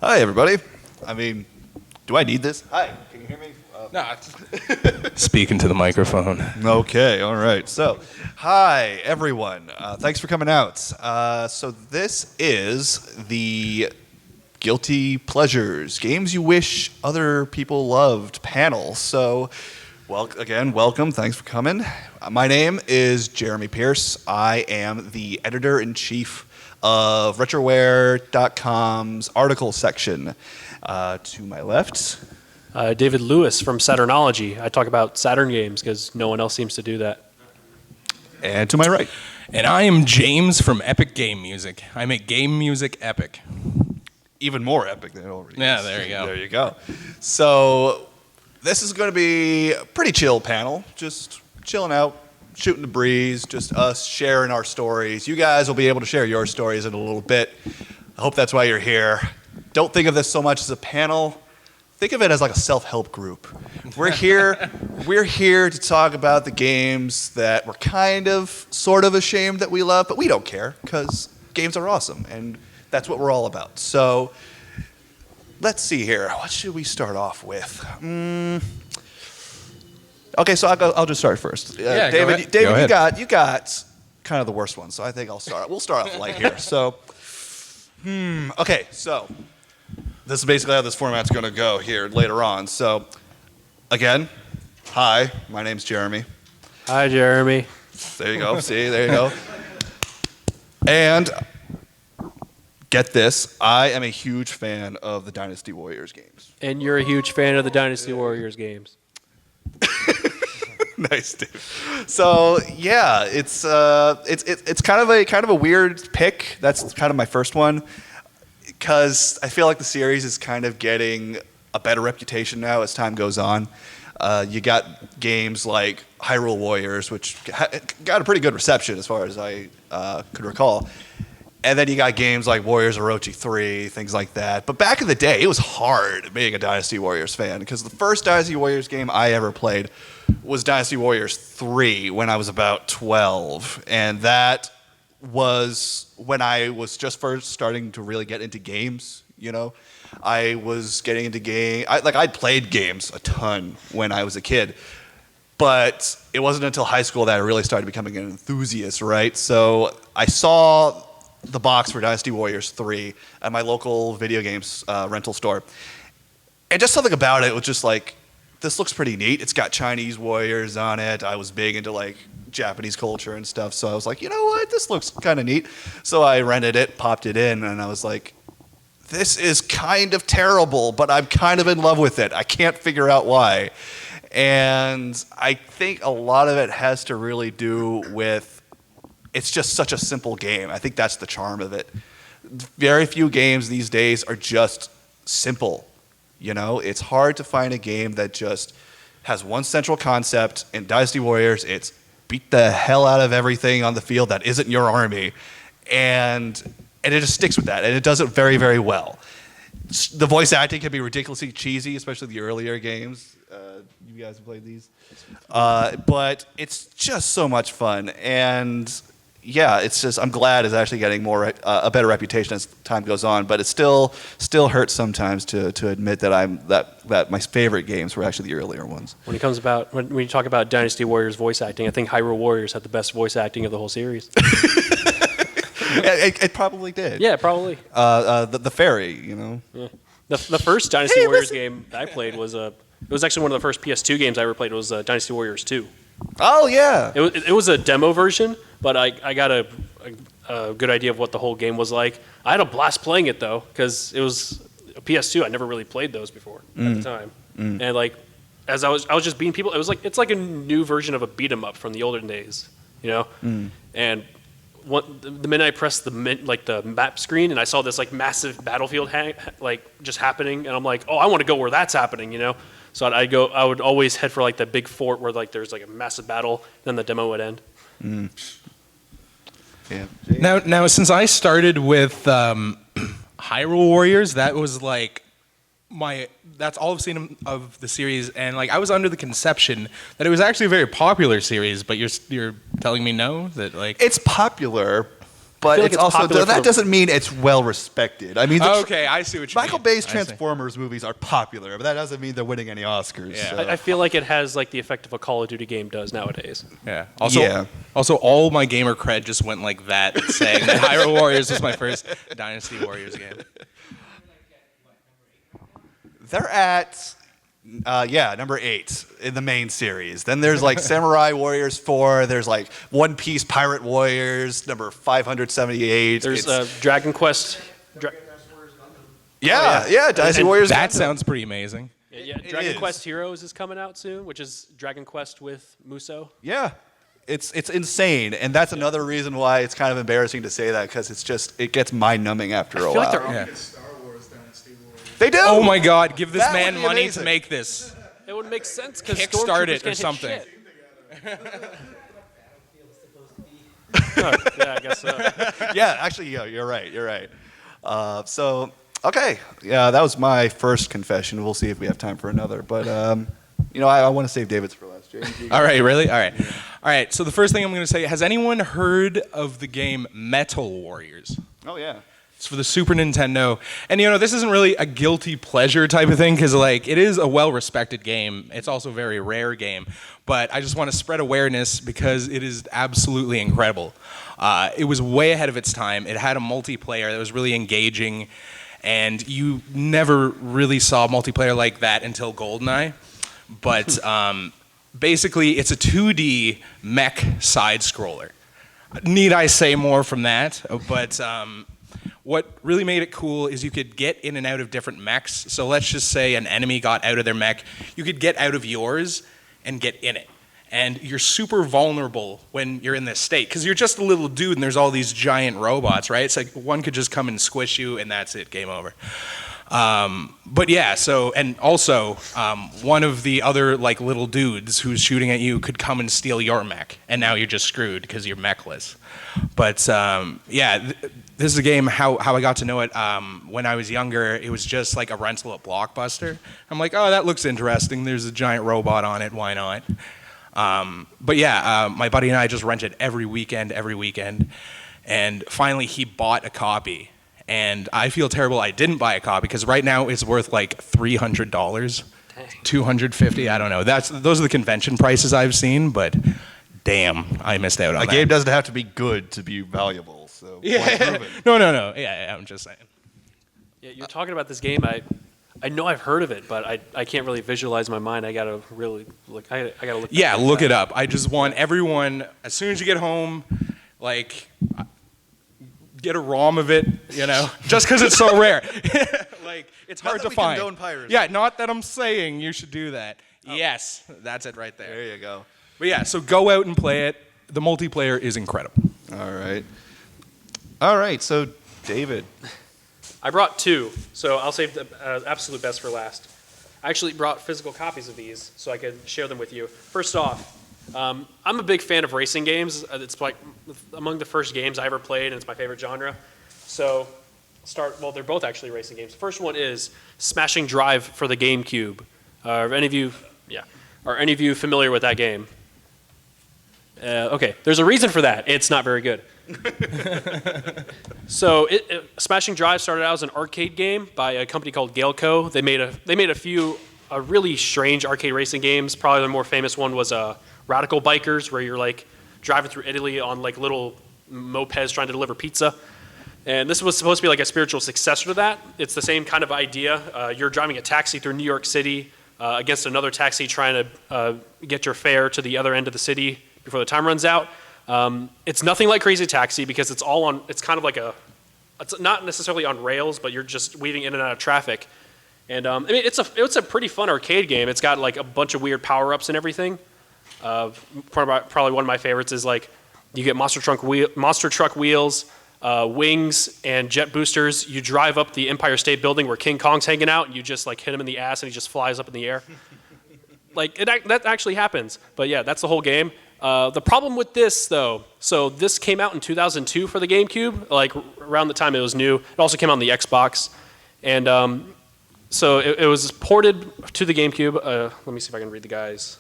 Hi, everybody. I mean, do I need this? Hi, can you hear me? No, speaking to the microphone. Okay, all right. So, hi, everyone. Thanks for coming out. So this is the Guilty Pleasures, Games You Wish Other People Loved panel. So, well, again, welcome. Thanks for coming. My name is Jeremy Pierce. I am the editor-in-chief of Retroware.com's article section. To my left, David Lewis from Saturnology. I talk about Saturn games because no one else seems to do that. and to my right. And I am James from Epic Game Music. I make game music epic. Even more epic than it already Yeah, is. there you go. There you go. So this is going to be a pretty chill panel, just chilling out, shooting the breeze, just us sharing our stories. You guys will be able to share your stories in a little bit. I hope that's why you're here. Don't think of this so much as a panel. Think of it as like a self-help group. We're here to talk about the games that we're kind of, sort of ashamed that we love, but we don't care because games are awesome, and that's what we're all about. So let's see here. What should we start off with? Okay, so I'll just start first. Yeah, David, go ahead. you got kind of the worst one, so I think we'll start off light here. So, okay, so this is basically how this format's going to go here later on. So, again, hi, my name's Jeremy. Hi, Jeremy. There you go. See, there you go. And get this, I am a huge fan of the Dynasty Warriors games. And you're a huge fan of the Dynasty Warriors games. Nice, dude. So yeah, it's kind of a weird pick. That's kind of my first one because I feel like the series is kind of getting a better reputation now as time goes on. You got games like Hyrule Warriors, which got a pretty good reception as far as I could recall. And then you got games like Warriors Orochi 3, things like that. But back in the day, it was hard being a Dynasty Warriors fan because the first Dynasty Warriors game I ever played was Dynasty Warriors 3 when I was about 12. And that was when I was just first starting to really get into games, you know? I was getting into I'd played games a ton when I was a kid. But it wasn't until high school that I really started becoming an enthusiast, right? So I saw the box for Dynasty Warriors 3 at my local video games rental store. And just something about it was just like, this looks pretty neat. It's got Chinese warriors on it. I was big into like Japanese culture and stuff. So I was like, you know what? This looks kind of neat. So I rented it, popped it in, and I was like, this is kind of terrible, but I'm kind of in love with it. I can't figure out why. And I think a lot of it has to really do with it's just such a simple game. I think that's the charm of it. Very few games these days are just simple. You know, it's hard to find a game that just has one central concept. In Dynasty Warriors, it's beat the hell out of everything on the field that isn't your army. And it just sticks with that, and it does it very, very well. The voice acting can be ridiculously cheesy, especially the earlier games. You guys have played these? But it's just so much fun. And yeah, it's just I'm glad it's actually getting a better reputation as time goes on, but it still hurts sometimes to admit that my favorite games were actually the earlier ones. When you talk about Dynasty Warriors voice acting, I think Hyrule Warriors had the best voice acting of the whole series. It probably did. Yeah, probably. The fairy, you know. Yeah. The first Dynasty Warriors game I played was it was actually one of the first PS2 games I ever played. It was Dynasty Warriors 2. Oh yeah. It was a demo version, but I got a good idea of what the whole game was like. I had a blast playing it though, because it was a PS2. I never really played those before at the time, and like as I was just beating people. It's like a new version of a beat 'em up from the olden days, you know. And the minute I pressed the map screen and I saw this like massive battlefield just happening, and I'm like, oh, I want to go where that's happening, you know. So I would always head for like the big fort where like there's like a massive battle, then the demo would end. Yeah. Now, since I started with Hyrule Warriors, that was like that's all I've seen of the series, and like I was under the conception that it was actually a very popular series, but you're telling me no, that like it's popular, but feel like it's it's also popular that for- doesn't mean it's well respected. I mean, Okay, I see what you Michael mean. Bay's I see. Transformers movies are popular, but that doesn't mean they're winning any Oscars. Yeah. so. I feel like it has like the effect of a Call of Duty game does nowadays. Yeah. Yeah. Also, all my gamer cred just went like that, saying that Hyrule Warriors was my first Dynasty Warriors game. They're at, number 8 in the main series. Then there's like Samurai Warriors 4. There's like One Piece Pirate Warriors, number 578. There's It's- Dragon Quest. Dynasty And Warriors. That sounds pretty amazing. Yeah, Dragon is. Quest Heroes is coming out soon, which is Dragon Quest with Muso. Yeah. It's insane, and that's another reason why it's kind of embarrassing to say that, because it gets mind-numbing after a feel while. like they're- Yeah. Star Wars Dynasty Warriors. They do. Oh my God! Give this That would man be money amazing. to make this. It would make sense because Kickstart it or something. Yeah, I guess so. Yeah, actually, you're right. You're right. Okay, yeah, that was my first confession. We'll see if we have time for another, but I want to save David's for last. James, you- All right, really? All right. So the first thing I'm going to say: has anyone heard of the game Metal Warriors? Oh yeah. It's for the Super Nintendo. And this isn't really a guilty pleasure type of thing, because like it is a well-respected game. It's also a very rare game. But I just want to spread awareness because it is absolutely incredible. It was way ahead of its time. It had a multiplayer that was really engaging, and you never really saw multiplayer like that until GoldenEye. But basically, it's a 2D mech side scroller. Need I say more from that? But what really made it cool is you could get in and out of different mechs. So let's just say an enemy got out of their mech. You could get out of yours and get in it. And you're super vulnerable when you're in this state, because you're just a little dude and there's all these giant robots, right? It's like one could just come and squish you and that's it, game over. But yeah, and also one of the other like little dudes who's shooting at you could come and steal your mech, and now you're just screwed because you're mechless. But this is a game, how I got to know it when I was younger. It was just like a rental at Blockbuster. I'm like, oh, that looks interesting. There's a giant robot on it. Why not? But yeah, my buddy and I just rented every weekend. And finally he bought a copy. And I feel terrible I didn't buy a copy, because right now it's worth like $300, $250, I don't know. Those are the convention prices I've seen, but damn, I missed out on A that. game doesn't have to be good to be valuable. So why prove it? No. Yeah, I'm just saying. Yeah, you're talking about this game. I know I've heard of it, but I can't really visualize in my mind. I gotta really look. I gotta look. Yeah, that look up. it up. I just want everyone, as soon as you get home, like, get a ROM of it, just because it's so rare. Like, it's hard that to we find. condone piracy. Yeah, not that I'm saying you should do that. Yes, that's it right there. There you go. But yeah, so go out and play it. The multiplayer is incredible. All right. So David. I brought 2, so I'll save the absolute best for last. I actually brought physical copies of these so I could share them with you. First off, I'm a big fan of racing games. It's like among the first games I ever played, and it's my favorite genre. So, they're both actually racing games. The first one is Smashing Drive for the GameCube. Are any of you familiar with that game? Okay, there's a reason for that. It's not very good. So, Smashing Drive started out as an arcade game by a company called Galeco. They made a few really strange arcade racing games. Probably the more famous one was Radical Bikers, where you're like driving through Italy on like little mopeds trying to deliver pizza. And this was supposed to be like a spiritual successor to that. It's the same kind of idea. You're driving a taxi through New York City against another taxi trying to get your fare to the other end of the city before the time runs out. It's nothing like Crazy Taxi because it's kind of like it's not necessarily on rails, but you're just weaving in and out of traffic. And it's a pretty fun arcade game. It's got like a bunch of weird power-ups and everything. Probably one of my favorites is like you get monster truck wheels, wings, and jet boosters. You drive up the Empire State Building where King Kong's hanging out, and you just like hit him in the ass, and he just flies up in the air. That actually happens. But yeah, that's the whole game. The problem with this, though, so this came out in 2002 for the GameCube, like around the time it was new. It also came out on the Xbox. And so it was ported to the GameCube. Let me see if I can read the guys.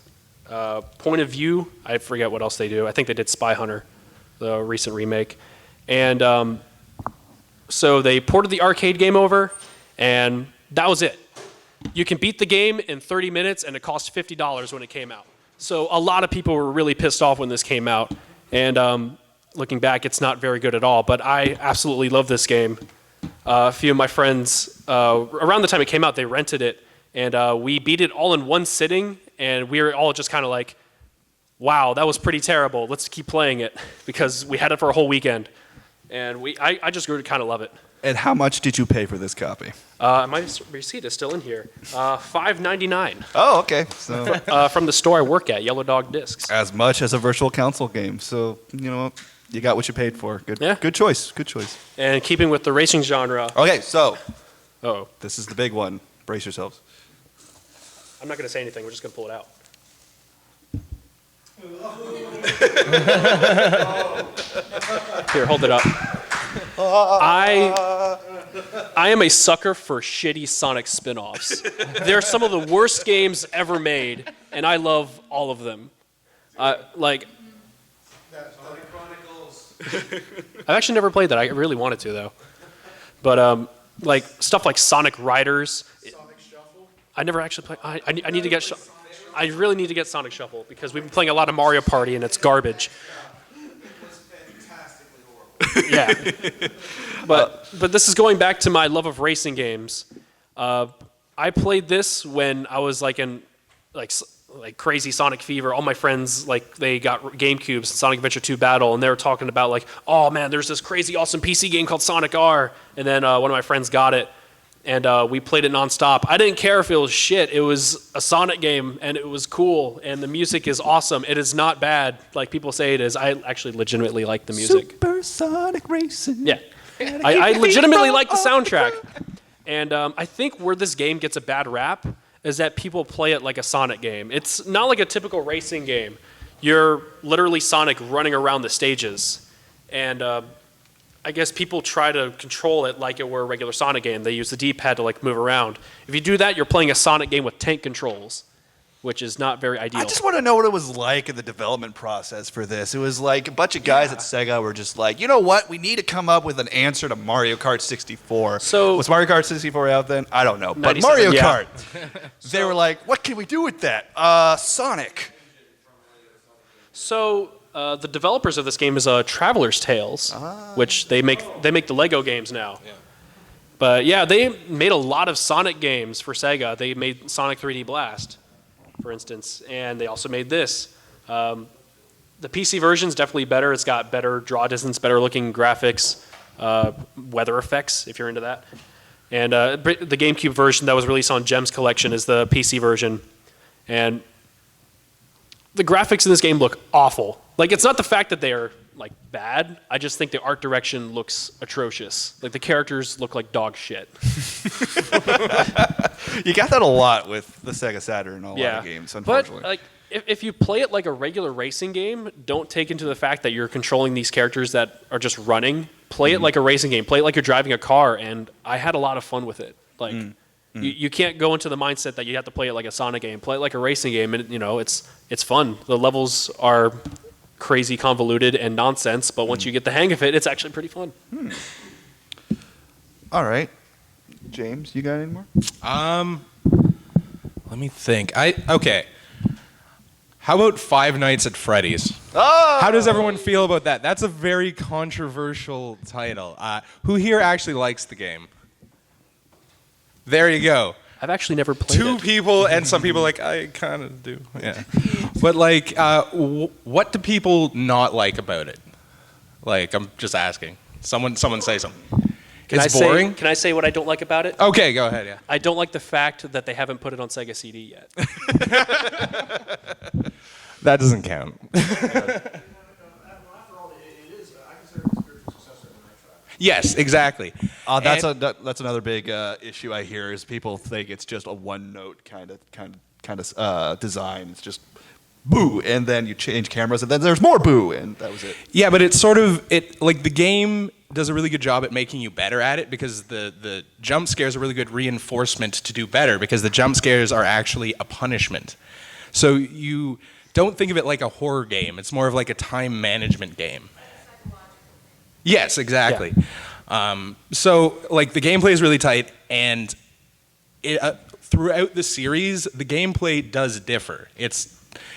Point of View, I forget what else they do. I think they did Spy Hunter, the recent remake. And so they ported the arcade game over, and that was it. You can beat the game in 30 minutes, and it cost $50 when it came out. So a lot of people were really pissed off when this came out. And looking back, it's not very good at all. But I absolutely love this game. A few of my friends, around the time it came out, they rented it. And we beat it all in one sitting. And we were all just kind of like, wow, that was pretty terrible. Let's keep playing it. Because we had it for a whole weekend. And I just grew to kind of love it. And how much did you pay for this copy? My receipt is still in here. $5.99. Oh, okay. So From the store I work at, Yellow Dog Discs. as much as a virtual console game. So, you know, you got what you paid for. Good. Yeah. Good choice. Good choice. And keeping with the racing genre. Okay, so Oh, this is the big one. Brace yourselves. I'm not going to say anything. We're just going to pull it out. Here, hold it up. I am a sucker for shitty Sonic spin-offs. They're some of the worst games ever made, and I love all of them. Like, I've actually never played that. I really wanted to, though. But like stuff like Sonic Riders. Sonic Shuffle. I never actually played. I need to get. I really need to get Sonic Shuffle because we've been playing a lot of Mario Party and it's garbage. It's fantastically horrible. Yeah. But this is going back to my love of racing games. I played this when I was like in like crazy Sonic Fever. All my friends they got GameCubes, Sonic Adventure 2 Battle, and they were talking about like, oh man, there's this crazy awesome PC game called Sonic R. And then one of my friends got it, and we played it nonstop. I didn't care if it was shit. It was a Sonic game, and it was cool, and the music is awesome. It is not bad like people say it is. I actually legitimately like the music. Super Sonic Racing. Yeah. I legitimately like the soundtrack. And I think where this game gets a bad rap is that people play it like a Sonic game. It's not like a typical racing game. You're literally Sonic running around the stages. And I guess people try to control it like it were a regular Sonic game. They use the D-pad to like move around. If you do that, you're playing a Sonic game with tank controls, which is not very ideal. I just want to know what it was like in the development process for this. It was like a bunch of guys at Sega were just like, you know what? We need to come up with an answer to Mario Kart 64. So- was Mario Kart 64 out then? I don't know. But 97, Mario yeah. Kart. They were like, what can we do with that? Sonic. So the developers of this game is Traveler's Tales, which they make the Lego games now. Yeah. But yeah, they made a lot of Sonic games for Sega. They made Sonic 3D Blast, for instance, and they also made this. The PC version is definitely better. It's got better draw distance, better looking graphics, weather effects, if you're into that. And the GameCube version that was released on Gems Collection is the PC version. And the graphics in this game look awful. Like, it's not the fact that they are like bad. I just think the art direction looks atrocious. Like, the characters look like dog shit. You got that a lot with the Sega Saturn and a lot of games, unfortunately. But like, if you play it like a regular racing game, don't take into the fact that you're controlling these characters that are just running. Play it like a racing game. Play it like you're driving a car, and I had a lot of fun with it. Like, you can't go into the mindset that you have to play it like a Sonic game. Play it like a racing game, and it's fun. The levels are crazy convoluted and nonsense, but once you get the hang of it, it's actually pretty fun. All right. James, you got any more? Let me think. Okay. How about Five Nights at Freddy's? Oh! How does everyone feel about that? That's a very controversial title. Who here actually likes the game? There you go. I've actually never played Two it. people and some people like, I kind of do. Yeah. But like, what do people not like about it? Like, I'm just asking. Someone say something. It's boring? Can I say what I don't like about it? Okay, go ahead, yeah. I don't like the fact that they haven't put it on Sega CD yet. That doesn't count. After all, it is, I consider it a spiritual successor to Night Trap. Yes, exactly. That's another big issue I hear is people think it's just a one-note kind of design. It's just boo, and then you change cameras, and then there's more boo, and that was it. Yeah, but it's sort of like the game does a really good job at making you better at it because the jump scares are really good reinforcement to do better because the jump scares are actually a punishment. So you don't think of it like a horror game. It's more of like a time management game. Yes, exactly. So like the gameplay is really tight, and throughout the series, the gameplay does differ.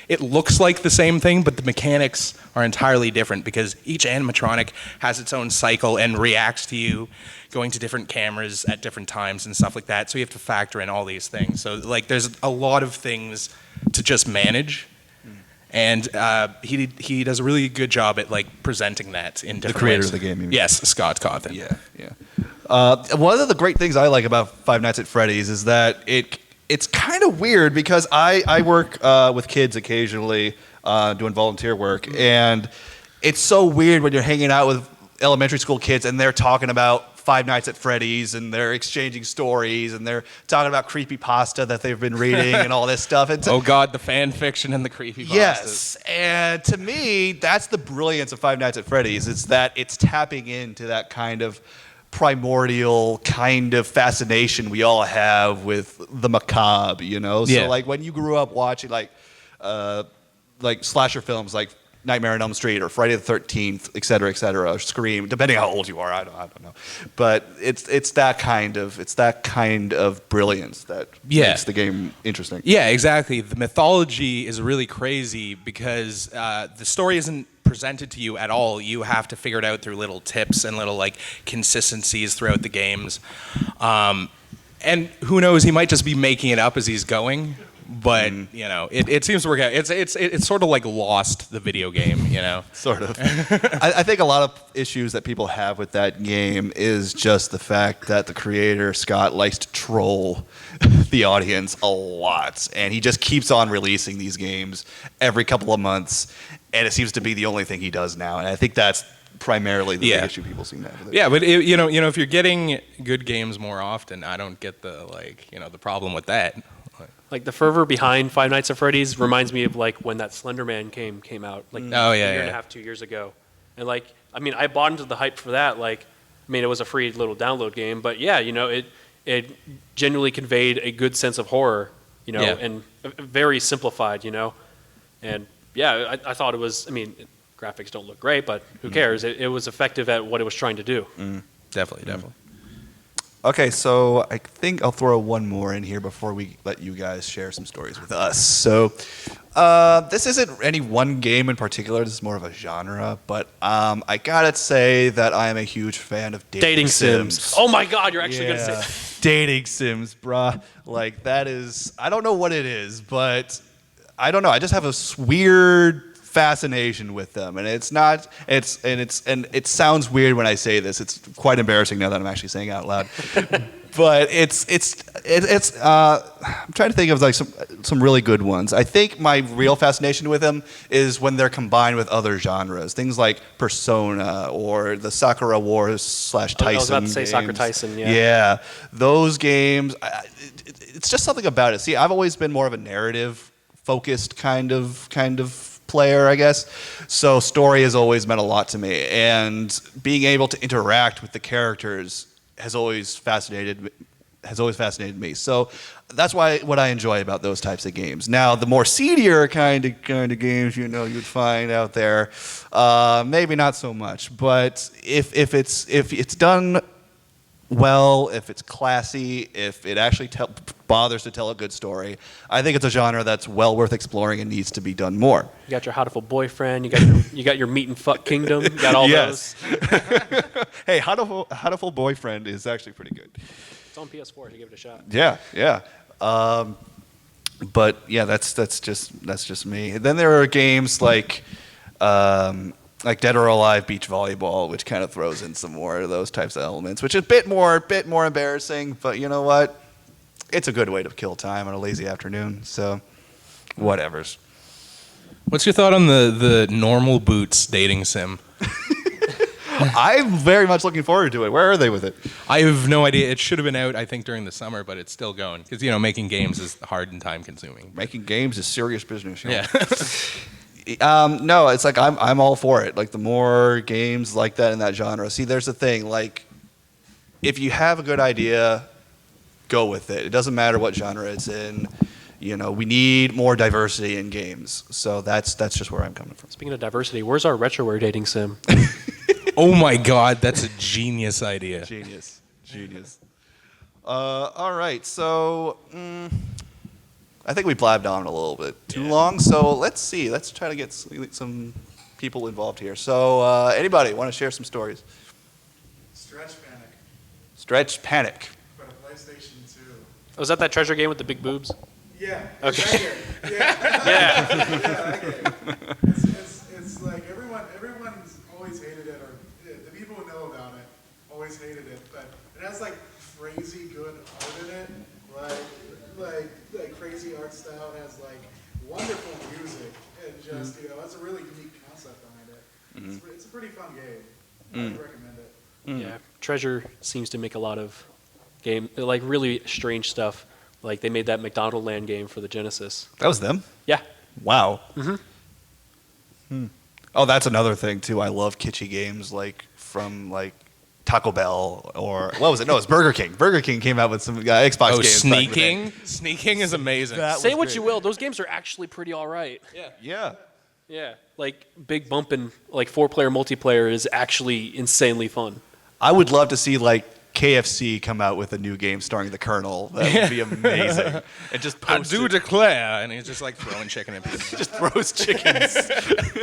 It looks like the same thing, but the mechanics are entirely different because each animatronic has its own cycle and reacts to you going to different cameras at different times and stuff like that. So you have to factor in all these things. So like there's a lot of things to just manage. And he does a really good job at like presenting that in different The creator ways. of the game, you mean? Yes, Scott Cawthon. Yeah. One of the great things I like about Five Nights at Freddy's is that it's kind of weird because I work with kids occasionally doing volunteer work, and it's so weird when you're hanging out with elementary school kids and they're talking about Five Nights at Freddy's and they're exchanging stories and they're talking about creepypasta that they've been reading and all this stuff. Oh God, the fan fiction and the creepypastas. Yes, and to me, that's the brilliance of Five Nights at Freddy's. It's that it's tapping into that kind of primordial kind of fascination we all have with the macabre, you know? Yeah. So like when you grew up watching like slasher films like Nightmare on Elm Street or Friday the 13th, et cetera, or Scream, depending how old you are, I don't know. But it's that kind of brilliance that makes the game interesting. Yeah, exactly. The mythology is really crazy because the story isn't presented to you at all. You have to figure it out through little tips and little like consistencies throughout the games. And who knows, he might just be making it up as he's going. But you know, it seems to work out. It's sort of like Lost, the video game. You know, sort of. I think a lot of issues that people have with that game is just the fact that the creator Scott likes to troll the audience a lot, and he just keeps on releasing these games every couple of months, and it seems to be the only thing he does now. And I think that's primarily the big issue people seem to have with it. Yeah, but you know, if you're getting good games more often, I don't get the the problem with that. Like the fervor behind Five Nights at Freddy's reminds me of like when that Slender Man came out like a year and a half, 2 years ago, and like I mean I bought into the hype for that. Like I mean it was a free little download game, but yeah, you know it genuinely conveyed a good sense of horror, you know, and very simplified, you know, and yeah, I thought it was. I mean graphics don't look great, but who cares? It was effective at what it was trying to do. Definitely. Okay, so I think I'll throw one more in here before we let you guys share some stories with us. So this isn't any one game in particular. This is more of a genre. But I gotta say that I am a huge fan of dating sims. Oh my God, you're actually gonna say that. Dating sims, bruh. Like that is, I don't know what it is, but I don't know. I just have a weird fascination with them, and it sounds weird when I say this. It's quite embarrassing now that I'm actually saying it out loud. But I'm trying to think of like some really good ones. I think my real fascination with them is when they're combined with other genres, things like Persona or the Sakura Wars / Tyson. I was about to say games. Sakura Tyson. Yeah, those games. It's just something about it. See, I've always been more of a narrative focused kind of player, I guess. So story has always meant a lot to me, and being able to interact with the characters has always fascinated me. So that's what I enjoy about those types of games. Now, the more seedier kind of games, you know, you'd find out there, maybe not so much. But if it's done well, if it's classy, if it actually bothers to tell a good story, I think it's a genre that's well worth exploring and needs to be done more. You got your Hatoful Boyfriend. You got your Meat and Fuck Kingdom. You got all those. Hey, Hatoful Boyfriend is actually pretty good. It's on PS4. So give it a shot. Yeah. But yeah, that's just me. And then there are games like Dead or Alive Beach Volleyball, which kind of throws in some more of those types of elements, which is a bit more embarrassing. But you know what? It's a good way to kill time on a lazy afternoon. So, whatevers. What's your thought on the Normal Boots dating sim? I'm very much looking forward to it. Where are they with it? I have no idea. It should have been out, I think, during the summer, but it's still going because making games is hard and time consuming. Making games is serious business. You know? Yeah. No, it's like I'm all for it. Like the more games like that in that genre. See, there's the thing. Like, if you have a good idea, go with it. It doesn't matter what genre it's in. You know, we need more diversity in games. So that's just where I'm coming from. Speaking of diversity, where's our retroware dating sim? Oh my God, that's a genius idea. Genius. All right, so I think we blabbed on a little bit too long. So let's see. Let's try to get some people involved here. So anybody want to share some stories? Stretch Panic. For the PlayStation 2. Was that treasure game with the big boobs? Yeah. Okay. Right here. Yeah. It's like everyone's always hated it, or the people who know about it always hated it, but it has like crazy good art in it, like crazy art style. It has like wonderful music, and just it's a really unique concept behind it. It's a pretty fun game. I would recommend it. Yeah. Treasure seems to make a lot of like really strange stuff. Like they made that McDonald Land game for the Genesis. That was them? Yeah. Wow. Oh, that's another thing too. I love kitschy games like from like Taco Bell or what was it? No, it's Burger King. Burger King came out with some Xbox Oh, games. back in the day. Sneaking is amazing. That Say was what great. you will, those games are actually pretty all right. Yeah. Yeah. Like big bumpin', like 4-player multiplayer is actually insanely fun. I would love to see like KFC come out with a new game starring the Colonel. That would be amazing. And just I post do it. declare, and he's just like throwing chicken at people. Just throws chickens.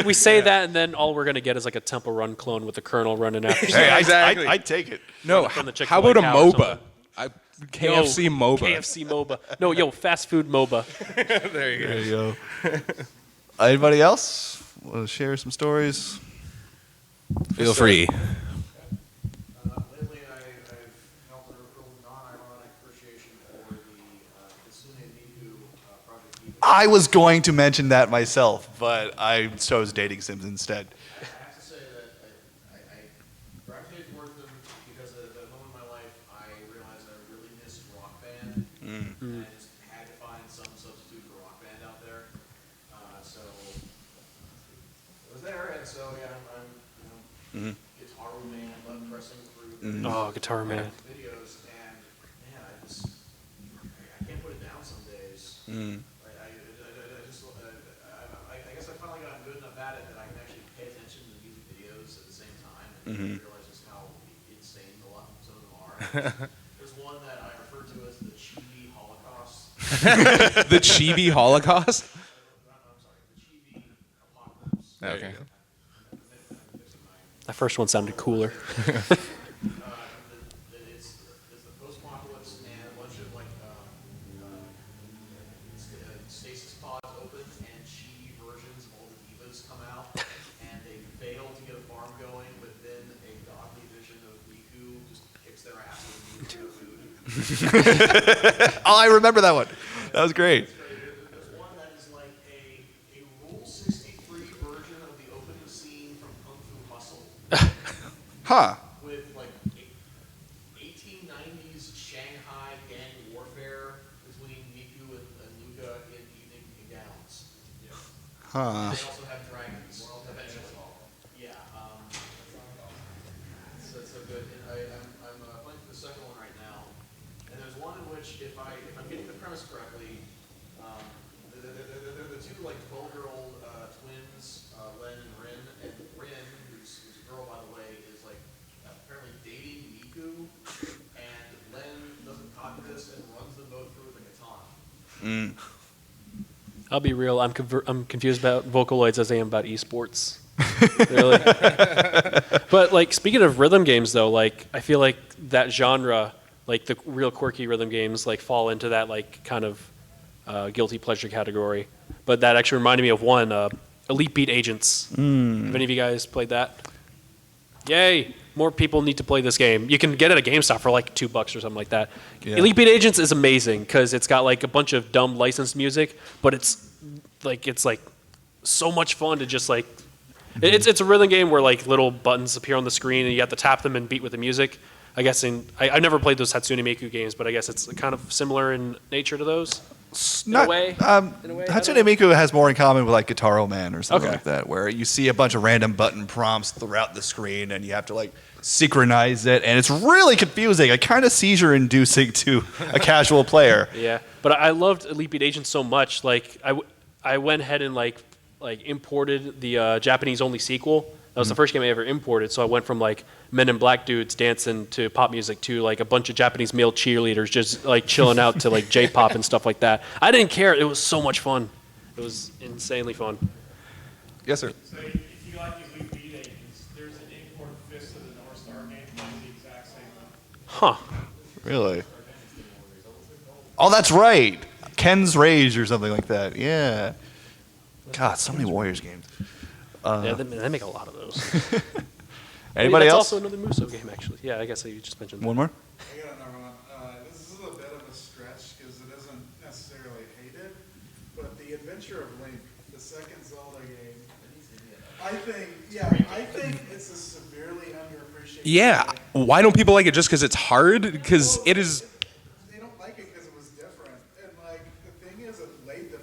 We say that, and then all we're gonna get is like a Temple Run clone with the Colonel running after. Hey, Exactly. I'd take it. No, From the how about a Chick-fil-A cow or MOBA? KFC MOBA. KFC MOBA. No, fast food MOBA. There you go. There you go. Anybody else want to share some stories? Feel free. Lately, I've held a real non-ironic appreciation for the Kitsune Miku Project Eva. I was going to mention that myself, but I chose Dating Sims instead. I have to say that I gravitated towards them because at that moment in my life, I realized I really missed Rock Band, and I just had to find some substitute for Rock Band out there. So it was there, and so yeah, I'm Guitar Man, love pressing through Oh, Guitar Man. videos, and man, I can't put it down some days. I guess I finally got good enough at it that I can actually pay attention to the music videos at the same time and realize just how insane a lot some of them are. There's one that I refer to as the Chibi Holocaust. The Chibi Holocaust? I'm sorry, the Chibi Apocalypse. Okay. That first one sounded cooler. It's the post-apocalypse and a bunch of like stasis pods open and chibi versions of all the divas come out and they fail to get a farm going, but then a godly vision of Miku just kicks their ass with food. Oh, I remember that one. That was great. There's one that is like a Rule 63 version of the opening scene from Kung Fu Hustle. Huh. With like 1890s Shanghai gang warfare between Miku and Luca in evening gowns. Huh. They also have dragons eventually. Yeah. So good. And I'm playing through the second one right now, and there's one in which if I'm getting the premise correctly, they're the two like 12-year-old twins, Len and Rin, and Rin, who's a girl by the way, is like apparently dating Miku, and Len doesn't copy this and runs them both through with a katana. I'll be real. I'm confused about Vocaloids as I am about esports. Really. But like speaking of rhythm games though, like I feel like that genre, like the real quirky rhythm games, like fall into that like kind of guilty pleasure category. But that actually reminded me of one, Elite Beat Agents. Have any of you guys played that? Yay! More people need to play this game. You can get it at GameStop for like $2 or something like that. Yeah. Elite Beat Agents is amazing because it's got like a bunch of dumb licensed music, but it's like so much fun to just like. It's a rhythm game where like little buttons appear on the screen and you have to tap them and beat with the music. I guess I've never played those Hatsune Miku games, but I guess it's kind of similar in nature to those. In a way, Hatsune Miku has more in common with like Guitar Man or something Okay. like that, where you see a bunch of random button prompts throughout the screen and you have to like synchronize it, and it's really confusing. Like kind of seizure-inducing to a casual player. Yeah, but I loved Elite Beat Agents so much. Like I went ahead and like imported the Japanese only sequel That was the first game I ever imported. So I went from like Men in Black dudes dancing to pop music to like a bunch of Japanese male cheerleaders just like chilling out to like J-pop and stuff like that. I didn't care. It was so much fun. It was insanely fun. Yes, sir. So if you like Elite Beat Agents, there's an import Fist of the North Star game playing the exact same one. Huh. Really? Oh, that's right. Ken's Rage or something like that. Yeah. God, so many Warriors games. Yeah, they make a lot of those. Anybody That's else? also another Muso game, actually. Yeah, I guess you just mentioned that. One more? I got another one. This is a bit of a stretch because it isn't necessarily hated, but The Adventure of Link, the second Zelda game, I think it's a severely underappreciated Yeah. game. Why don't people like it just because it's hard? Because it is. They don't like it because it was different, and like the thing is, it laid the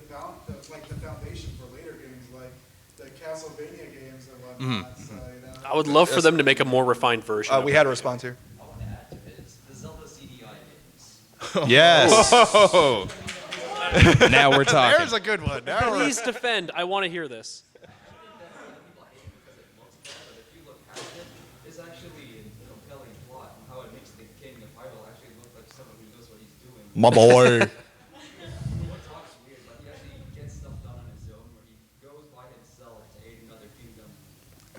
foundation for later games like the Castlevania games and whatnot. So, I would love for them to make a more refined version. of We it. had a response here. I want to add to it. It's the Zelda CDI games. Yes. Oh. Now we're talking. There's a good one. Now we're- Please defend. I want to hear this. People hate it because it looks bad, but if you look past it, it's actually a compelling plot and how it makes the king of Hyrule actually look like someone who knows what he's doing. My boy. What talks weird, but he actually gets stuff done on his own where he goes by himself to aid another kingdom.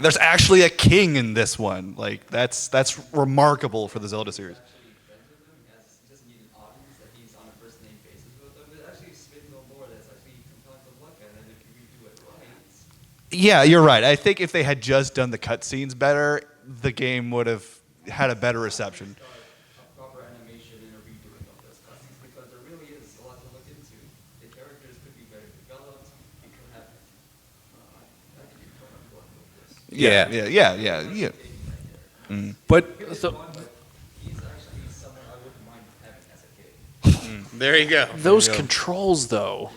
There's actually a king in this one. Like that's remarkable for the Zelda series. Actually friends with him, he doesn't need an audience that he's on a first name basis with them. It actually spins no more that's actually compelling to look at, and if you redo it right, it's Yeah, you're right. I think if they had just done the cutscenes better, the game would have had a better reception. a proper animation and a redoing of those cutscenes because there really is a lot to look into. The characters could be better developed. You could have. I think you know where I'm going with this. Yeah. But So, But he's actually someone I wouldn't mind having as a kid. There you go. those controls, though.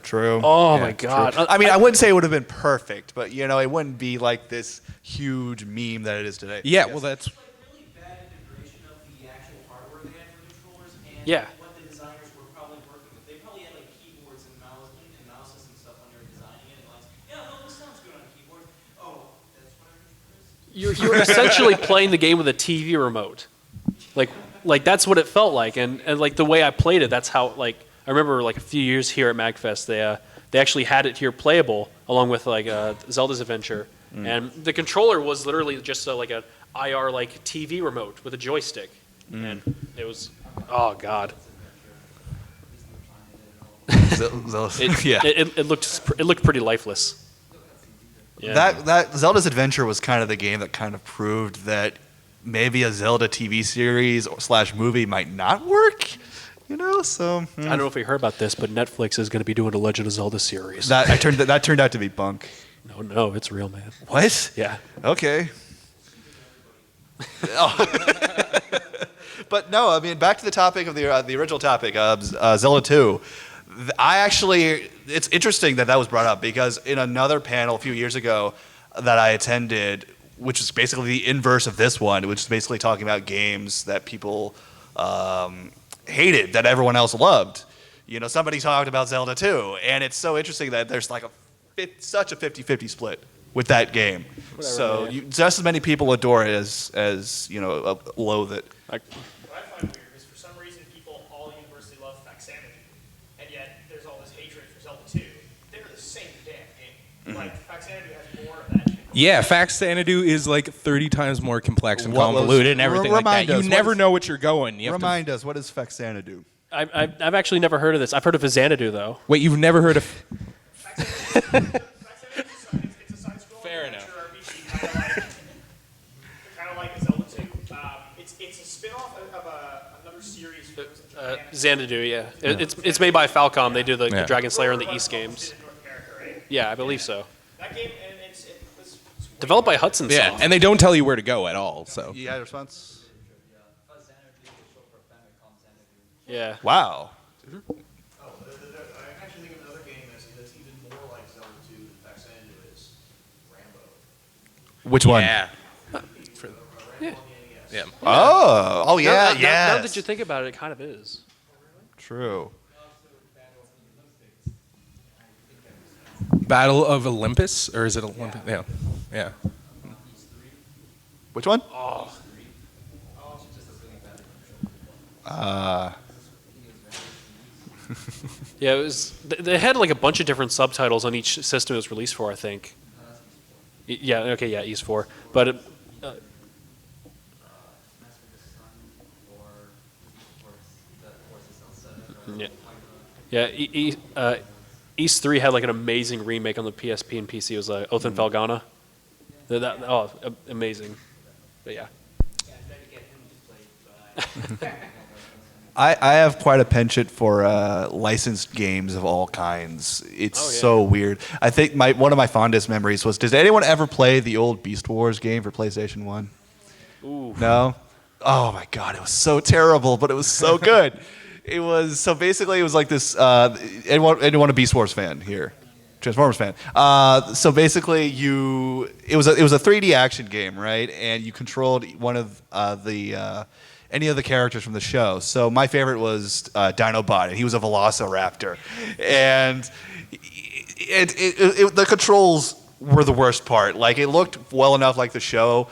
True. Oh Yeah, my God. true. I mean, I wouldn't say it would have been perfect, but it wouldn't be like this huge meme that it is today. yeah, well, that's. Like really bad integration of the actual hardware they had for controllers and Yeah. what the designers were probably working with. They probably had like keyboards and mouses and stuff when they were designing it. And like, yeah, no, this sounds good on a keyboard. Oh, that's what our controller is. You're essentially playing the game with a TV remote. Like that's what it felt like, and like the way I played it, that's how like I remember like a few years here at MAGFest, they actually had it here playable along with like Zelda's Adventure, and the controller was literally just like a IR like TV remote with a joystick, and it was oh God, it looked pretty lifeless. Yeah. That Zelda's Adventure was kind of the game that kind of proved that maybe a Zelda TV series / movie might not work. So I don't know if you heard about this, but Netflix is going to be doing a Legend of Zelda series. that turned out to be bunk. No, it's real, man. What? Yeah. Okay. But no, I mean, back to the topic of the original topic, Zelda 2. It's interesting that was brought up because in another panel a few years ago that I attended, which is basically the inverse of this one, which is basically talking about games that people hated that everyone else loved. Somebody talked about Zelda 2, and it's so interesting that there's like such a 50-50 split with that game. So just as many people adore it as loathe it. What I find weird is for some reason people all universally love Faxanity, and yet there's all this hatred for Zelda 2. They're the same damn game. Like, Faxanity has more of that shit. Yeah, Fax Xanadu is like 30 times more complex and What was- convoluted and everything like that. remind us, You what never is- know what you're going. You have to, Remind us, what does Faxanadu? I've actually never heard of this. I've heard of Xanadu though. wait, you've never heard of. Faxanity it's a side-scrolling Fair adventure RPG, kind of like Zelda 2. It's a spin-off of another series. From Xanadu, yeah. It's made by Falcom. They do the Yeah. Dragon Slayer and the East games. North America, right? Yeah, I believe so. That game, and it's Developed by Hudson Yeah, Soft. and they don't tell you where to go at all. So You had a response? Yeah. Wow. Oh, I actually think of another game that's even more like Zelda 2 than Faxanadu is Rambo. Which one? yeah, Rambo on the NES. yeah. Oh, yeah, Now that you think about it, it kind of is. True. Battle of Olympus, or is it Olympus? Yeah, yeah. Which one? Yeah, it was. They had like a bunch of different subtitles on each system it was released for. I think. Yeah. Okay. Yeah. East 4. But Master of the Sun or Force SL7 or yeah. Yeah. East 3 had like an amazing remake on the PSP and PC. It was like Oath and Felghana. Amazing. But yeah. Yeah, I tried to get him to play, but I have quite a penchant for licensed games of all kinds. It's Oh, yeah. so weird. I think one of my fondest memories was, did anyone ever play the old Beast Wars game for PlayStation 1? Ooh. No? Oh my god, it was so terrible, but it was so good. It was like this. Anyone a Beast Wars fan here? Transformers fan. So basically, it was a 3D action game, right? And you controlled one of any of the characters from the show. So my favorite was Dinobot, and he was a Velociraptor, and the controls were the worst part. Like, it looked well enough like the show.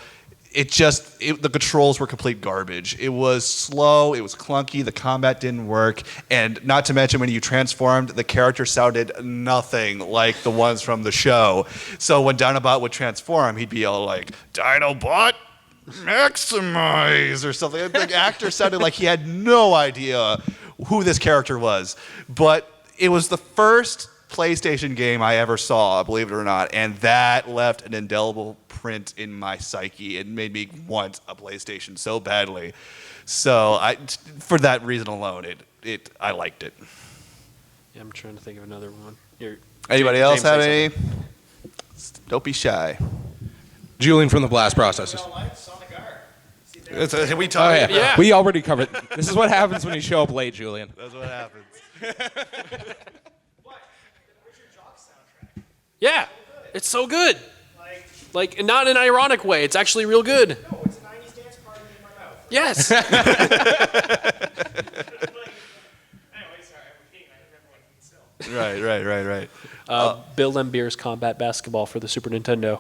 The controls were complete garbage. It was slow, it was clunky, the combat didn't work, and not to mention when you transformed, the character sounded nothing like the ones from the show. So when Dinobot would transform, he'd be all like, Dinobot, maximize, or something. The actor sounded like he had no idea who this character was. But it was the first PlayStation game I ever saw, believe it or not, and that left an indelible print in my psyche. It made me want a PlayStation so badly. So for that reason alone, I liked it. Yeah, I'm trying to think of another one. Anybody else James, have say any? Don't be shy. Julian from the Blast Processors. Sonic R. We Oh, talked. yeah. Yeah. We already covered. This is what happens when you show up late, Julian. That's what happens. What? The Richard Jock soundtrack. Yeah, it's so good. Like, Like, not in an ironic way. It's actually real good. no, it's a 90s dance party in my mouth. Yes. Like, anyway, sorry, I'm repeating. I remember one from still. Right. Bill Lambier's Combat Basketball for the Super Nintendo.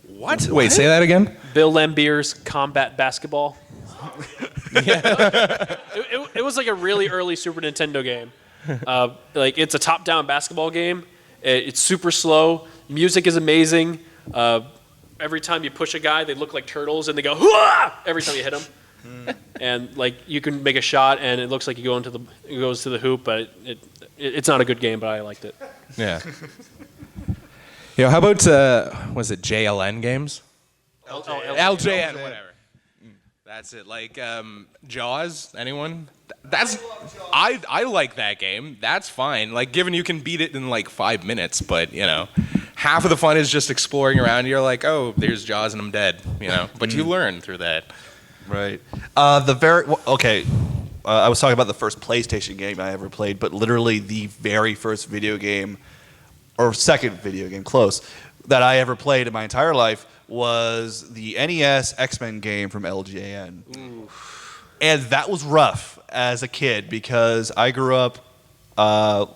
What? Wait, say that again? Bill Lambier's Combat Basketball. It was like a really early Super Nintendo game. Like, it's a top-down basketball game. It's super slow. Music is amazing. Every time you push a guy, they look like turtles, and they go "Hooah!" every time you hit them. And like, you can make a shot, and it looks like it goes to the hoop, but it's not a good game. But I liked it. Yeah. How about was it JLN games? LJN, whatever. That's it. Like Jaws. Anyone? I like that game. That's fine. Like, given you can beat it in like 5 minutes, but half of the fun is just exploring around. You're like, oh, there's Jaws and I'm dead. But you learn through that. Right. I was talking about the first PlayStation game I ever played, but literally the very first video game, or second video game, close, that I ever played in my entire life was the NES X-Men game from LJN. Ooh. And that was rough as a kid because I grew up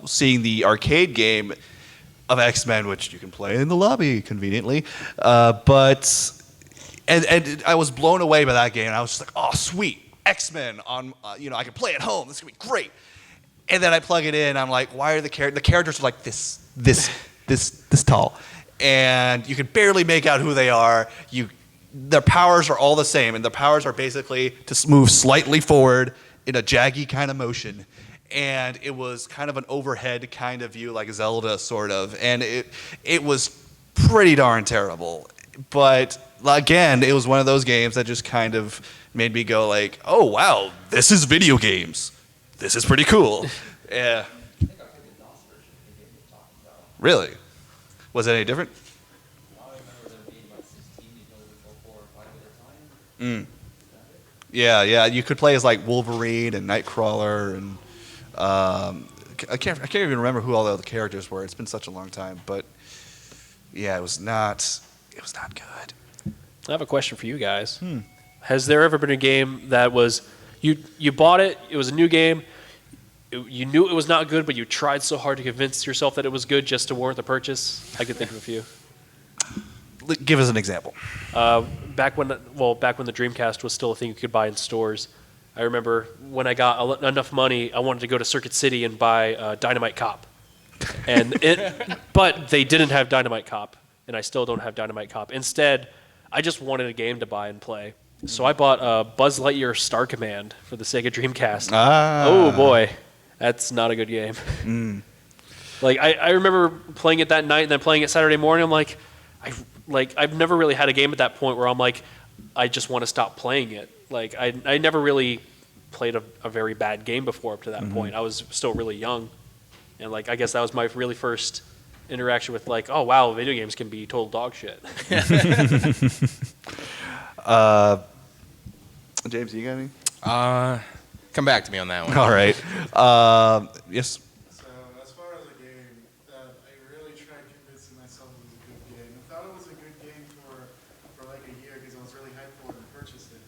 seeing the arcade game of X-Men, which you can play in the lobby conveniently. But I was blown away by that game. And I was just like, oh, sweet, X-Men on, I can play at home. This is gonna be great. And then I plug it in. I'm like, why are the characters are like this tall, and you can barely make out who they are. Their powers are all the same, and their powers are basically to move slightly forward in a jaggy kind of motion. And it was kind of an overhead kind of view, like Zelda, sort of. And it was pretty darn terrible. But again, it was one of those games that just kind of made me go like, oh wow, this is video games. This is pretty cool. Yeah. I think I played the DOS version of the game you're talking about. Really? Was it any different? I remember there being like 16, you could only go 4 or 5 at a time. Yeah. You could play as like Wolverine and Nightcrawler, and I can't even remember who all the other characters were. It's been such a long time, but yeah, it was not good. I have a question for you guys. Has there ever been a game that was you bought it? It was a new game. You knew it was not good, but you tried so hard to convince yourself that it was good just to warrant the purchase. I could think of a few. Give us an example. Back when the Dreamcast was still a thing you could buy in stores, I remember when I got enough money, I wanted to go to Circuit City and buy Dynamite Cop, but they didn't have Dynamite Cop, and I still don't have Dynamite Cop. Instead, I just wanted a game to buy and play, so I bought Buzz Lightyear Star Command for the Sega Dreamcast. Oh boy, that's not a good game. Like I remember playing it that night and then playing it Saturday morning. I'm like, I've never really had a game at that point where I'm like, I just want to stop playing it. Like I never really played a very bad game before up to that point. I was still really young, and like I guess that was my really first interaction with like, oh wow, video games can be total dog shit. James, you got any? Come back to me on that one. All right. Yes. So as far as a game that I really tried convincing myself it was a good game, I thought it was a good game for like a year because I was really hyped for it and purchased it.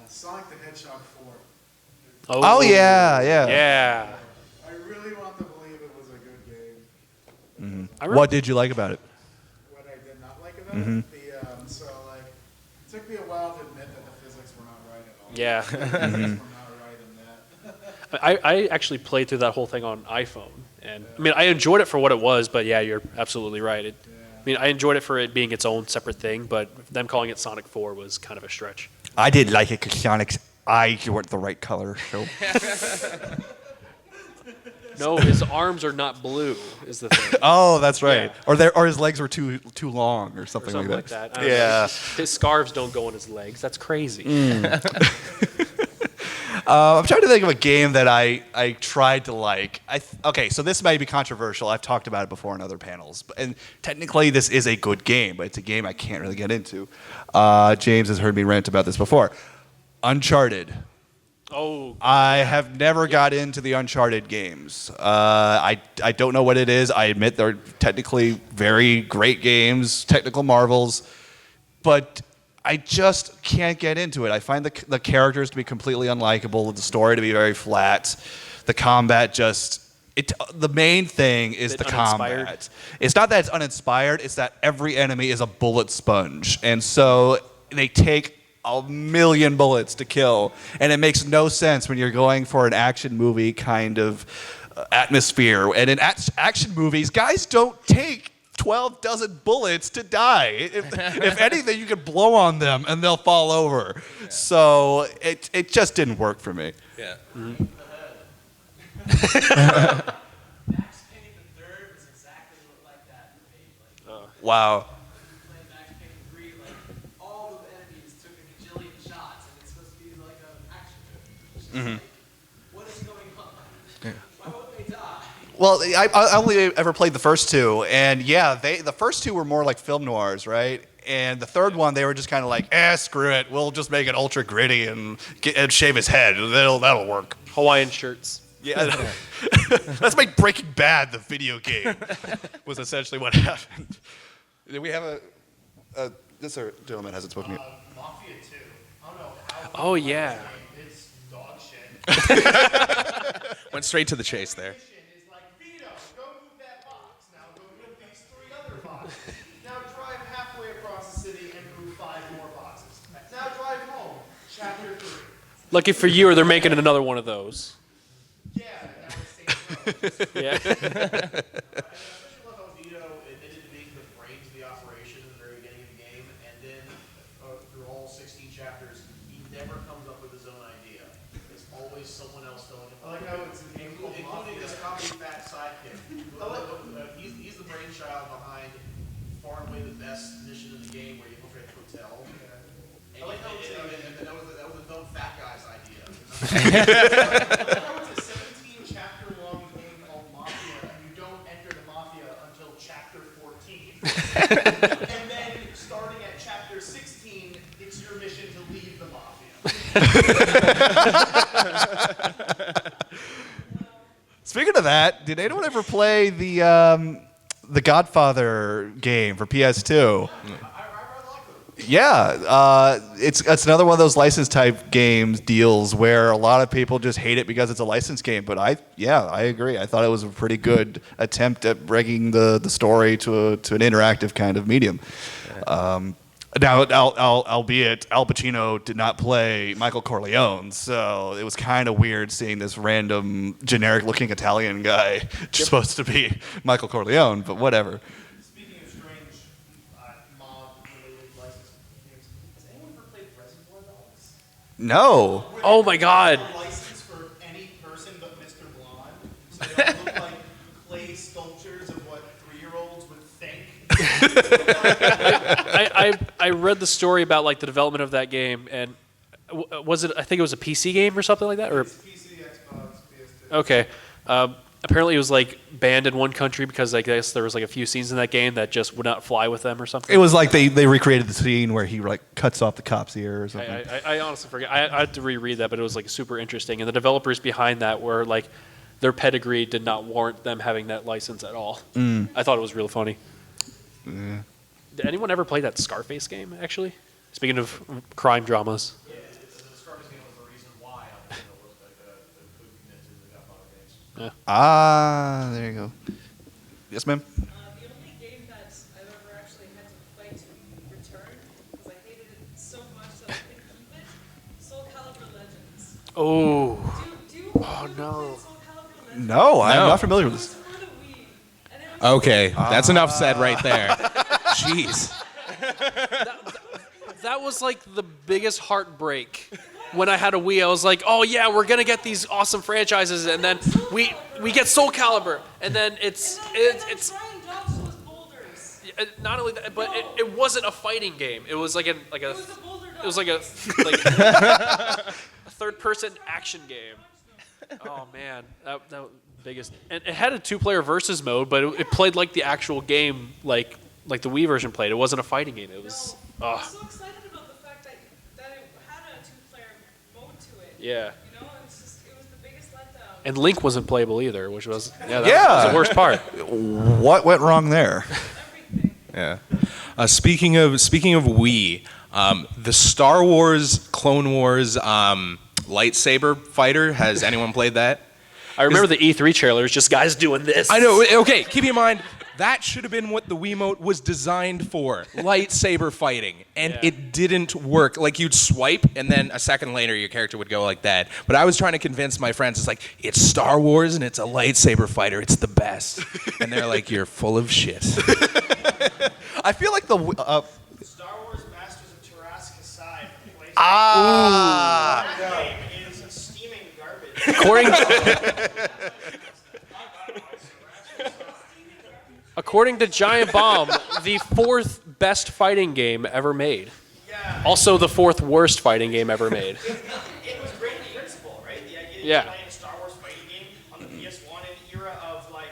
Sonic the Hedgehog 4. Oh yeah. Yeah. I really want to believe it was a good game. What did you like about it? What I did not like about it, so like, it took me a while to admit that the physics were not right at all. Yeah. The physics were not right in that. I actually played through that whole thing on iPhone, and I mean I enjoyed it for what it was, but yeah, you're absolutely right. I mean I enjoyed it for it being its own separate thing, but them calling it Sonic 4 was kind of a stretch. I did like it because Sonic's eyes weren't the right color. So. No, his arms are not blue. Is the thing. Oh, that's right. Yeah. Or his legs were too long or something, Something like like that. that. I don't know. His scarves don't go on his legs. That's crazy. I'm trying to think of a game that I tried to like. Okay, so this might be controversial. I've talked about it before in other panels, and technically this is a good game, but it's a game I can't really get into. James has heard me rant about this before. Uncharted. Oh, I have never got into the Uncharted games. I don't know what it is. I admit they're technically very great games, technical marvels, but I just can't get into it. I find the characters to be completely unlikable, the story to be very flat, the combat the main thing is the uninspired. combat. It's not that it's uninspired, it's that every enemy is a bullet sponge. And so they take a million bullets to kill, and it makes no sense when you're going for an action movie kind of atmosphere. And in action movies, guys don't take 12 dozen bullets to die. If anything, you could blow on them and they'll fall over. Yeah. So it just didn't work for me. Yeah. Max Payne the Third was exactly like that for me. Wow. Playing Max Payne 3, like all the enemies took a gajillion shots, and it's supposed to be like an action movie. It's just like, what is going on? Why won't they die? Well, I only ever played the first two, and yeah, the first two were more like film noirs, right? And the third one, they were just kind of like, screw it, we'll just make it ultra gritty and shave his head. That'll work. Hawaiian shirts. Yeah, that's like Breaking Bad, the video game, was essentially what happened. Did we have this gentleman hasn't spoken yet. Mafia 2. I don't know how. Oh yeah. It's dog shit. Went straight to the chase there. Is like, Vito, go move that box. Now go move these 3 other boxes. Now drive halfway across the city and move 5 more boxes. Now drive home. Chapter 3. Lucky for you, or they're making another one of those. Yeah, that was Saints Row. Yeah. Especially love how Vito admitted to being the brains of the operation at the very beginning of the game, and then through all 16 chapters, he never comes up with his own idea. It's always someone else telling him. I like how it's a game called including Mafia. this comedy fat sidekick. He's the brainchild behind far and away the best mission in the game, where you infiltrate the hotel. And I like how that was a dumb fat guy's idea. It's a 17-chapter-long game called Mafia, and you don't enter the Mafia until chapter 14. And then, starting at chapter 16, it's your mission to leave the Mafia. Speaking of that, did anyone ever play the Godfather game for PS2? I like them. Yeah, it's another one of those license type games deals where a lot of people just hate it because it's a license game. But I agree. I thought it was a pretty good attempt at bringing the story to an interactive kind of medium. Now, albeit Al Pacino did not play Michael Corleone, so it was kind of weird seeing this random generic-looking Italian guy supposed to be Michael Corleone. But whatever. Speaking of strange mob-related license games, has anyone ever played Reservoir Dogs? No. Oh my God. A license for any person but Mr. Blonde, so they all look like clay sculptures of what 3-year-olds would think. I read the story about like the development of that game, and was it? I think it was a PC game or something like that, or It's PC, Xbox, PS2. okay. Apparently, it was like banned in one country because I guess there was like a few scenes in that game that just would not fly with them or something. It was like they recreated the scene where he like cuts off the cop's ear or something. I honestly forget. I had to reread that, but it was like super interesting. And the developers behind that were like, their pedigree did not warrant them having that license at all. I thought it was real funny. Did anyone ever play that Scarface game? Actually, speaking of crime dramas. Yeah, the Scarface game was the reason why I was could commit to the Godfather games. There you go. Yes, ma'am. The only game that I've ever actually had to fight to return, because I hated it so much that I couldn't keep it, Soul Calibur Legends. Oh, Do you no. play Soul Calibur Legends? No, I'm not familiar with It this. was for the Wii, and it was Okay, that's enough said right there. Jeez. that was like the biggest heartbreak. When I had a Wii, I was like, "Oh yeah, we're gonna get these awesome franchises," and then we get Soul Calibur, and then it's trying dodge those boulders. not only that, but it wasn't a fighting game. It was like a It was a boulder dodge. it was like a third-person action game. Oh man, that biggest, and it had a 2-player versus mode, but it played like the actual game, like the Wii version played. It wasn't a fighting game. It was. I was so excited about the fact that it had a 2-player mode to it. Yeah. You know, it was the biggest letdown. And Link wasn't playable either, which was that Yeah. was the worst part. What went wrong there? Everything. Yeah. Speaking of Wii, the Star Wars Clone Wars lightsaber fighter. Has anyone played that? I remember the E3 trailers, just guys doing this. I know. Okay, keep in mind that should have been what the Wiimote was designed for: lightsaber fighting, and Yeah. it didn't work. Like you'd swipe, and then a second later, your character would go like that. But I was trying to convince my friends, it's like it's Star Wars and it's a lightsaber fighter. It's the best, and they're like, "You're full of shit." I feel like the Star Wars Masters of Tarrasque aside, ah. that game is steaming garbage. According to Giant Bomb, the 4th best fighting game ever made. Yeah. Also, the 4th worst fighting game ever made. It was great in principle, right? The idea that Yeah. you're playing a Star Wars fighting game on the PS1 in the era of like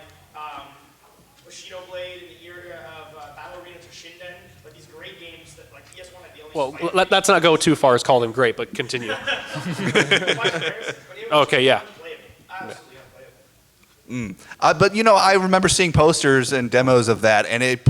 Bushido Blade, in the era of Battle Arena Toshinden, like these great games that like PS1 had the only. Well, fighting let's not go too far as call them great, but continue. games. But it was Okay, yeah. unplayable. Absolutely unplayable. But I remember seeing posters and demos of that, and it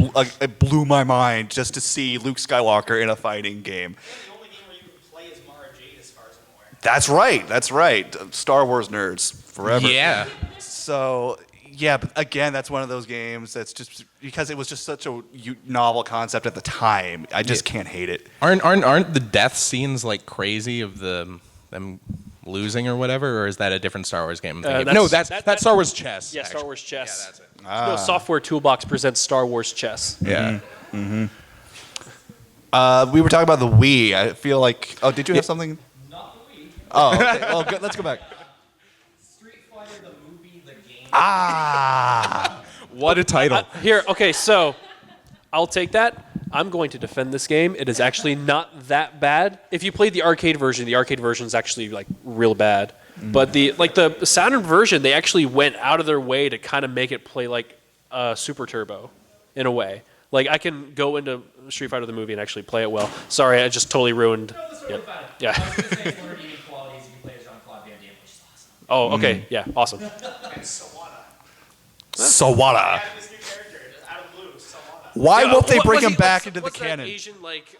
blew my mind just to see Luke Skywalker in a fighting game. The only game where you can play as Mara Jade, as far as I'm aware. That's right. Star Wars nerds forever. Yeah. So yeah, but again, that's one of those games that's just because it was just such a novel concept at the time. I just can't hate it. Aren't the death scenes like crazy of them losing or whatever, or is that a different Star Wars game? I'm thinking? No, that's Star Wars chess. Yeah, Star actually. Wars chess. Yeah, that's it. No, Software Toolbox presents Star Wars chess. Yeah. We were talking about the Wii. I feel like. Oh, did you have something? Not the Wii. Oh, okay. Well, good. Let's go back. Street Fighter, the movie, the game. What a title. Here, okay, so I'll take that. I'm going to defend this game. It is actually not that bad. If you played the arcade version is actually like real bad. But the Saturn version, they actually went out of their way to kind of make it play like Super Turbo, in a way. Like I can go into Street Fighter the movie and actually play it well. Sorry, I just totally ruined. No, that's totally fine. Yeah. I was going to say it's one of the unique qualities you can play as Jean-Claude Van Damme, which is awesome. Oh, okay, yeah, awesome. And Sawada. Sawada. This new character, just out of the blue, Sawada. Why Yeah, won't they what- bring was him he- back what's- into the what's that canon? Asian like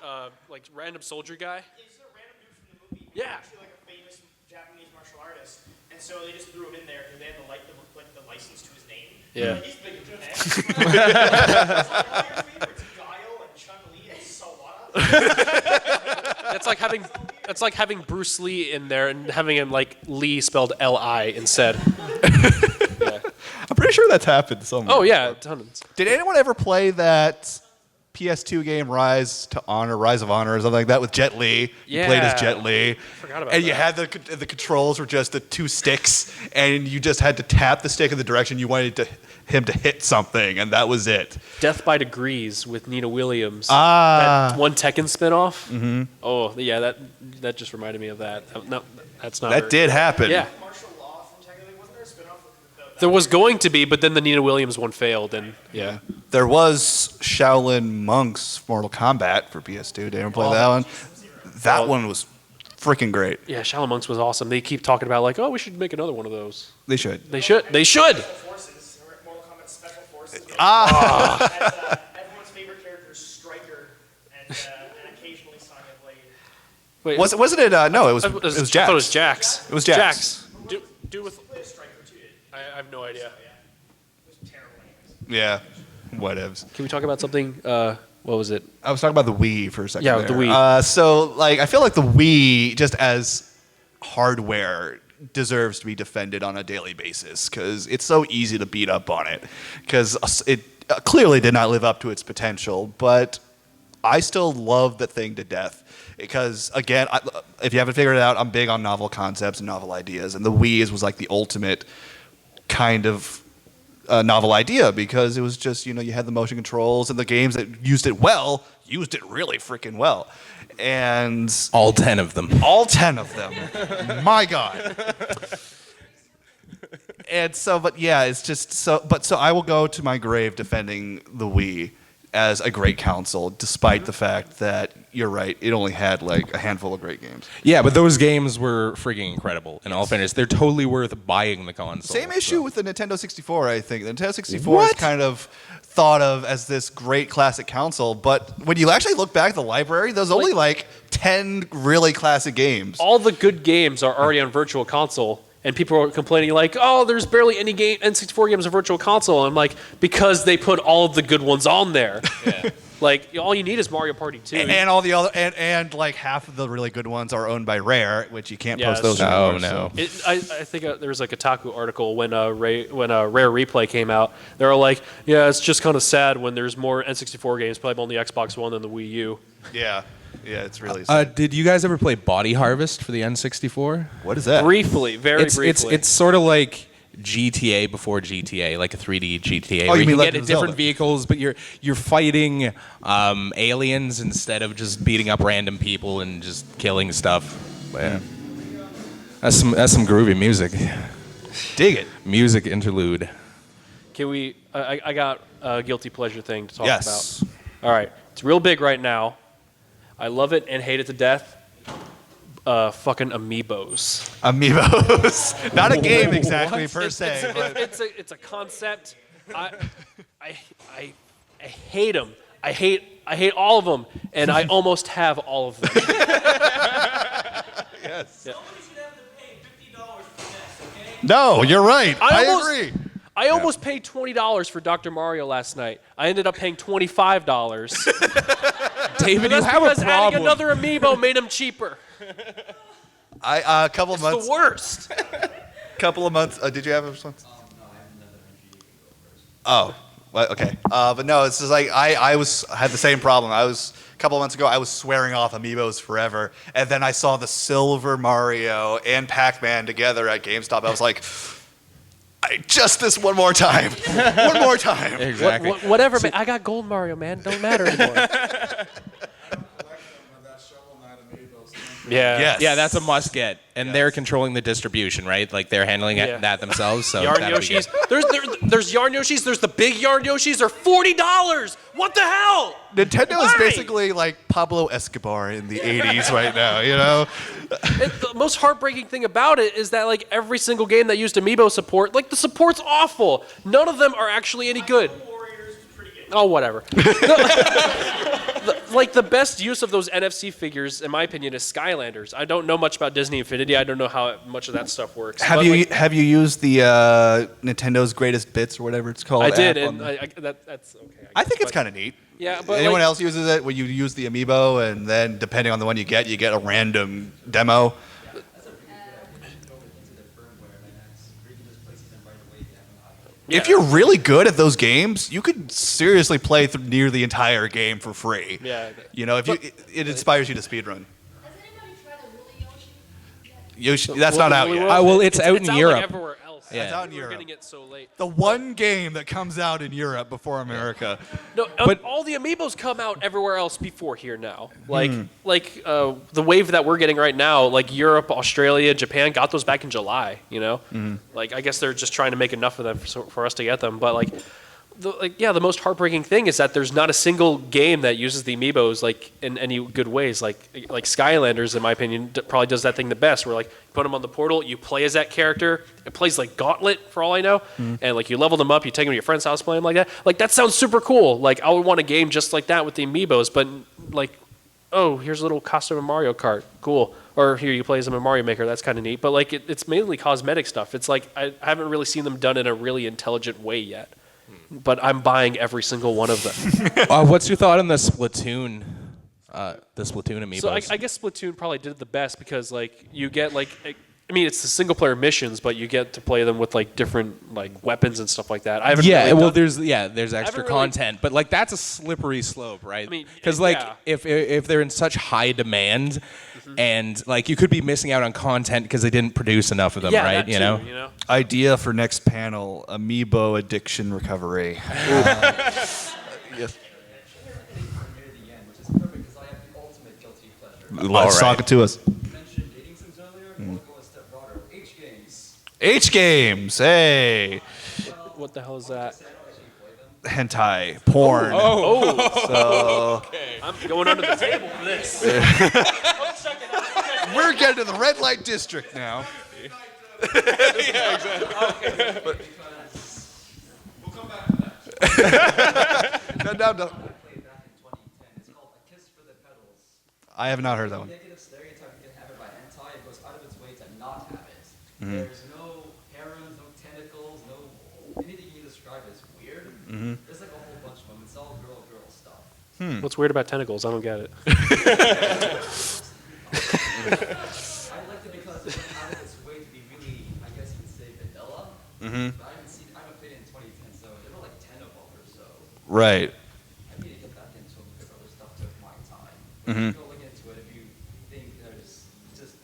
random soldier guy? It's a random dude from the movie. Yeah. Actually, like a famous Japanese martial artist, and so they just threw him in there because they had the license to his name. Yeah. Like, he's big as heck. It's like, all your favorites, Guile and Chun Li and Sawada. That's like having Bruce Lee in there and having him like Lee spelled L-I instead. I'm pretty sure that's happened somewhere. Oh yeah, tons. Did anyone ever play that PS2 game Rise of Honor or something like that with Jet Li? You played as Jet Li. Forgot about and you that. had the controls were just the two sticks, and you just had to tap the stick in the direction you wanted him to hit something, and that was it. Death by Degrees with Nina Williams. Ah. That one Tekken spinoff. Mm-hmm. Oh yeah, that just reminded me of that. No, that's not. That did happen. Yeah. Martial law from Tekken. Like, wasn't there a spinoff with There was going to be, but then the Nina Williams one failed, and yeah. There was Shaolin Monks Mortal Kombat for PS2. Did anyone play that one? That one was freaking great. Yeah, Shaolin Monks was awesome. They keep talking about like, oh, we should make another one of those. They should. They should. They should. Forces, Mortal Kombat Special Forces. Ah. Has, everyone's favorite character is Stryker, and occasionally Sonya Blade. Wait, Wasn't it? No, it was I Jax. thought it was Jax. It was Jax. Do with. Stryker too. I have no idea. It was terrible anyways. Yeah. Whatevs. Can we talk about something? What was it? I was talking about the Wii for a second. Yeah, there. the Wii. So, like, I feel like the Wii, just as hardware, deserves to be defended on a daily basis because it's so easy to beat up on it because it clearly did not live up to its potential. But I still love the thing to death because, again, if you haven't figured it out, I'm big on novel concepts and novel ideas, and the Wii was like the ultimate kind of novel idea because it was just, you had the motion controls and the games that used it well, used it really freaking well. And All 10 of them. all 10 of them. My God. And so, but yeah, it's just so, so I will go to my grave defending the Wii as a great console, despite the fact that you're right, it only had like a handful of great games. Yeah, but those games were freaking incredible. In all fairness, they're totally worth buying the console. Same issue so. with the Nintendo 64, I think. The Nintendo 64 is kind of thought of as this great classic console, but when you actually look back at the library, there's only like 10 really classic games. All the good games are already on Virtual Console, and people are complaining like, "Oh, there's barely any N64 games on Virtual Console." And I'm like, because they put all of the good ones on there. Yeah. Like all you need is Mario Party 2. And all the other, and like half of the really good ones are owned by Rare, which you can't Yeah, post that's those true. anymore. No. so- I think there was like a Taku article when Rare Replay came out. They were like, "Yeah, it's just kind of sad when there's more N64 games playable on the Xbox One than the Wii U." Yeah, it's really sad. Did you guys ever play Body Harvest for the N64? What is that? Briefly, very briefly. It's sort of like GTA before GTA, like a 3D GTA. Oh, where you mean can Legend get of different Zelda. vehicles, but you're fighting aliens instead of just beating up random people and just killing stuff. But, yeah. That's some groovy music. Dig it. Music interlude. Can we? I got a guilty pleasure thing to talk Yes. about. All right, it's real big right now. I love it and hate it to death. Fucking amiibos. Amiibos. Not a game exactly per se, but It's a concept. I hate them. I hate all of them, and I almost have all of them. yes. Somebody should have to pay $50 for this, okay? No, you're right. I almost- agree. I almost paid $20 for Dr. Mario last night. I ended up paying $25. David, you That's have a because adding problem. another amiibo made them cheaper. A couple of It's months. the worst. Couple of months. Did you have a response? No, I have another MG first. Oh, well, okay. But no, it's just like I had the same problem. A couple of months ago, I was swearing off Amiibos forever, and then I saw the Silver Mario and Pac-Man together at GameStop. I was like, just this one more time. One more time. Exactly. Whatever, man. I got gold Mario, man. Don't matter anymore. Collection of that Shovel Knight amiibos. Yeah. Yes. Yeah, that's a must get, and they're controlling the distribution, right? Like they're handling Yeah. that themselves. So Yarn that'll be Yoshis. good. There's Yarn Yoshis. There's the big Yarn Yoshis. They're $40. What the hell? Nintendo is Why? basically like Pablo Escobar in the 80s right now, you know? The most heartbreaking thing about it is that like every single game that used Amiibo support, like the support's awful. None of them are actually any good. Warriors is pretty good. Oh, whatever. Like the best use of those NFC figures, in my opinion, is Skylanders. I don't know much about Disney Infinity. I don't know how much of that stuff works. Have But, you like, have you used the Nintendo's Greatest Bits or whatever it's called? I did, app and on the- that's okay. I think it's But- kind of neat. Yeah, but Anyone like, else uses it? Where you use the amiibo, and then depending on the one you get a random demo. That's a pretty good idea. You should build it into the firmware, and that's where you can just place them right away if you haven't had it. If you're really good at those games, you could seriously play through near the entire game for free. Yeah. You know, if it inspires you to speedrun. Has anybody tried the Woolly Yoshi? Yoshi, that's not out Woolly yet. World? Well, it's out in like Europe. everywhere else. Yeah. It's out in We're Europe. getting it so late. The one game that comes out in Europe before America. No, But- all the amiibos come out everywhere else before here now. Like the wave that we're getting right now, like Europe, Australia, Japan got those back in July. You know, like I guess they're just trying to make enough of them for us to get them. But the most heartbreaking thing is that there's not a single game that uses the amiibos like in any good ways. Like Skylanders, in my opinion, probably does that thing the best. Where like you put them on the portal, you play as that character. It plays like Gauntlet for all I know, and like you level them up, you take them to your friend's house, play them like that. Like that sounds super cool. Like I would want a game just like that with the amiibos, but like, oh, here's a little costume in Mario Kart, cool. Or here you play as them in Mario Maker, that's kind of neat. But like it's mainly cosmetic stuff. It's like I haven't really seen them done in a really intelligent way yet. But I'm buying every single one of them. What's your thought on the Splatoon amiibos? So I guess Splatoon probably did it the best because like you get like I mean it's the single player missions, but you get to play them with like different like weapons and stuff like that. I haven't yeah, really well, done- there's extra really- content, but like that's a slippery slope, right? I mean, because like yeah. if they're in such high demand, and like you could be missing out on content because they didn't produce enough of them, yeah, right? that You too, know. you know. Idea for next panel: Amiibo addiction recovery. Near the end, which is perfect because I have the ultimate guilty pleasure. Let's talk it to us. You mentioned dating sims earlier. We'll go a step broader. H games. H games, hey, What the hell is that? hentai, porn. Oh, I'm going under the table for this. We're getting to the red light district now. We'll come back to that. No. I played back in 2010. It's called A Kiss for the Petals. I have not heard that one. Negative stereotype you can have it by hentai. It goes out of its way to not have it. There's no harems, no tentacles, no anything you can describe as weird. There's like a whole bunch of them. It's all girl stuff. What's weird about tentacles? I don't get it. I liked it because it went out of its way to be really, I guess you could say, vanilla. But I haven't played it in 2010, so there were like 10 of them or so. Right. I need to get back into them because other stuff took my time. But go look into it if you think there's just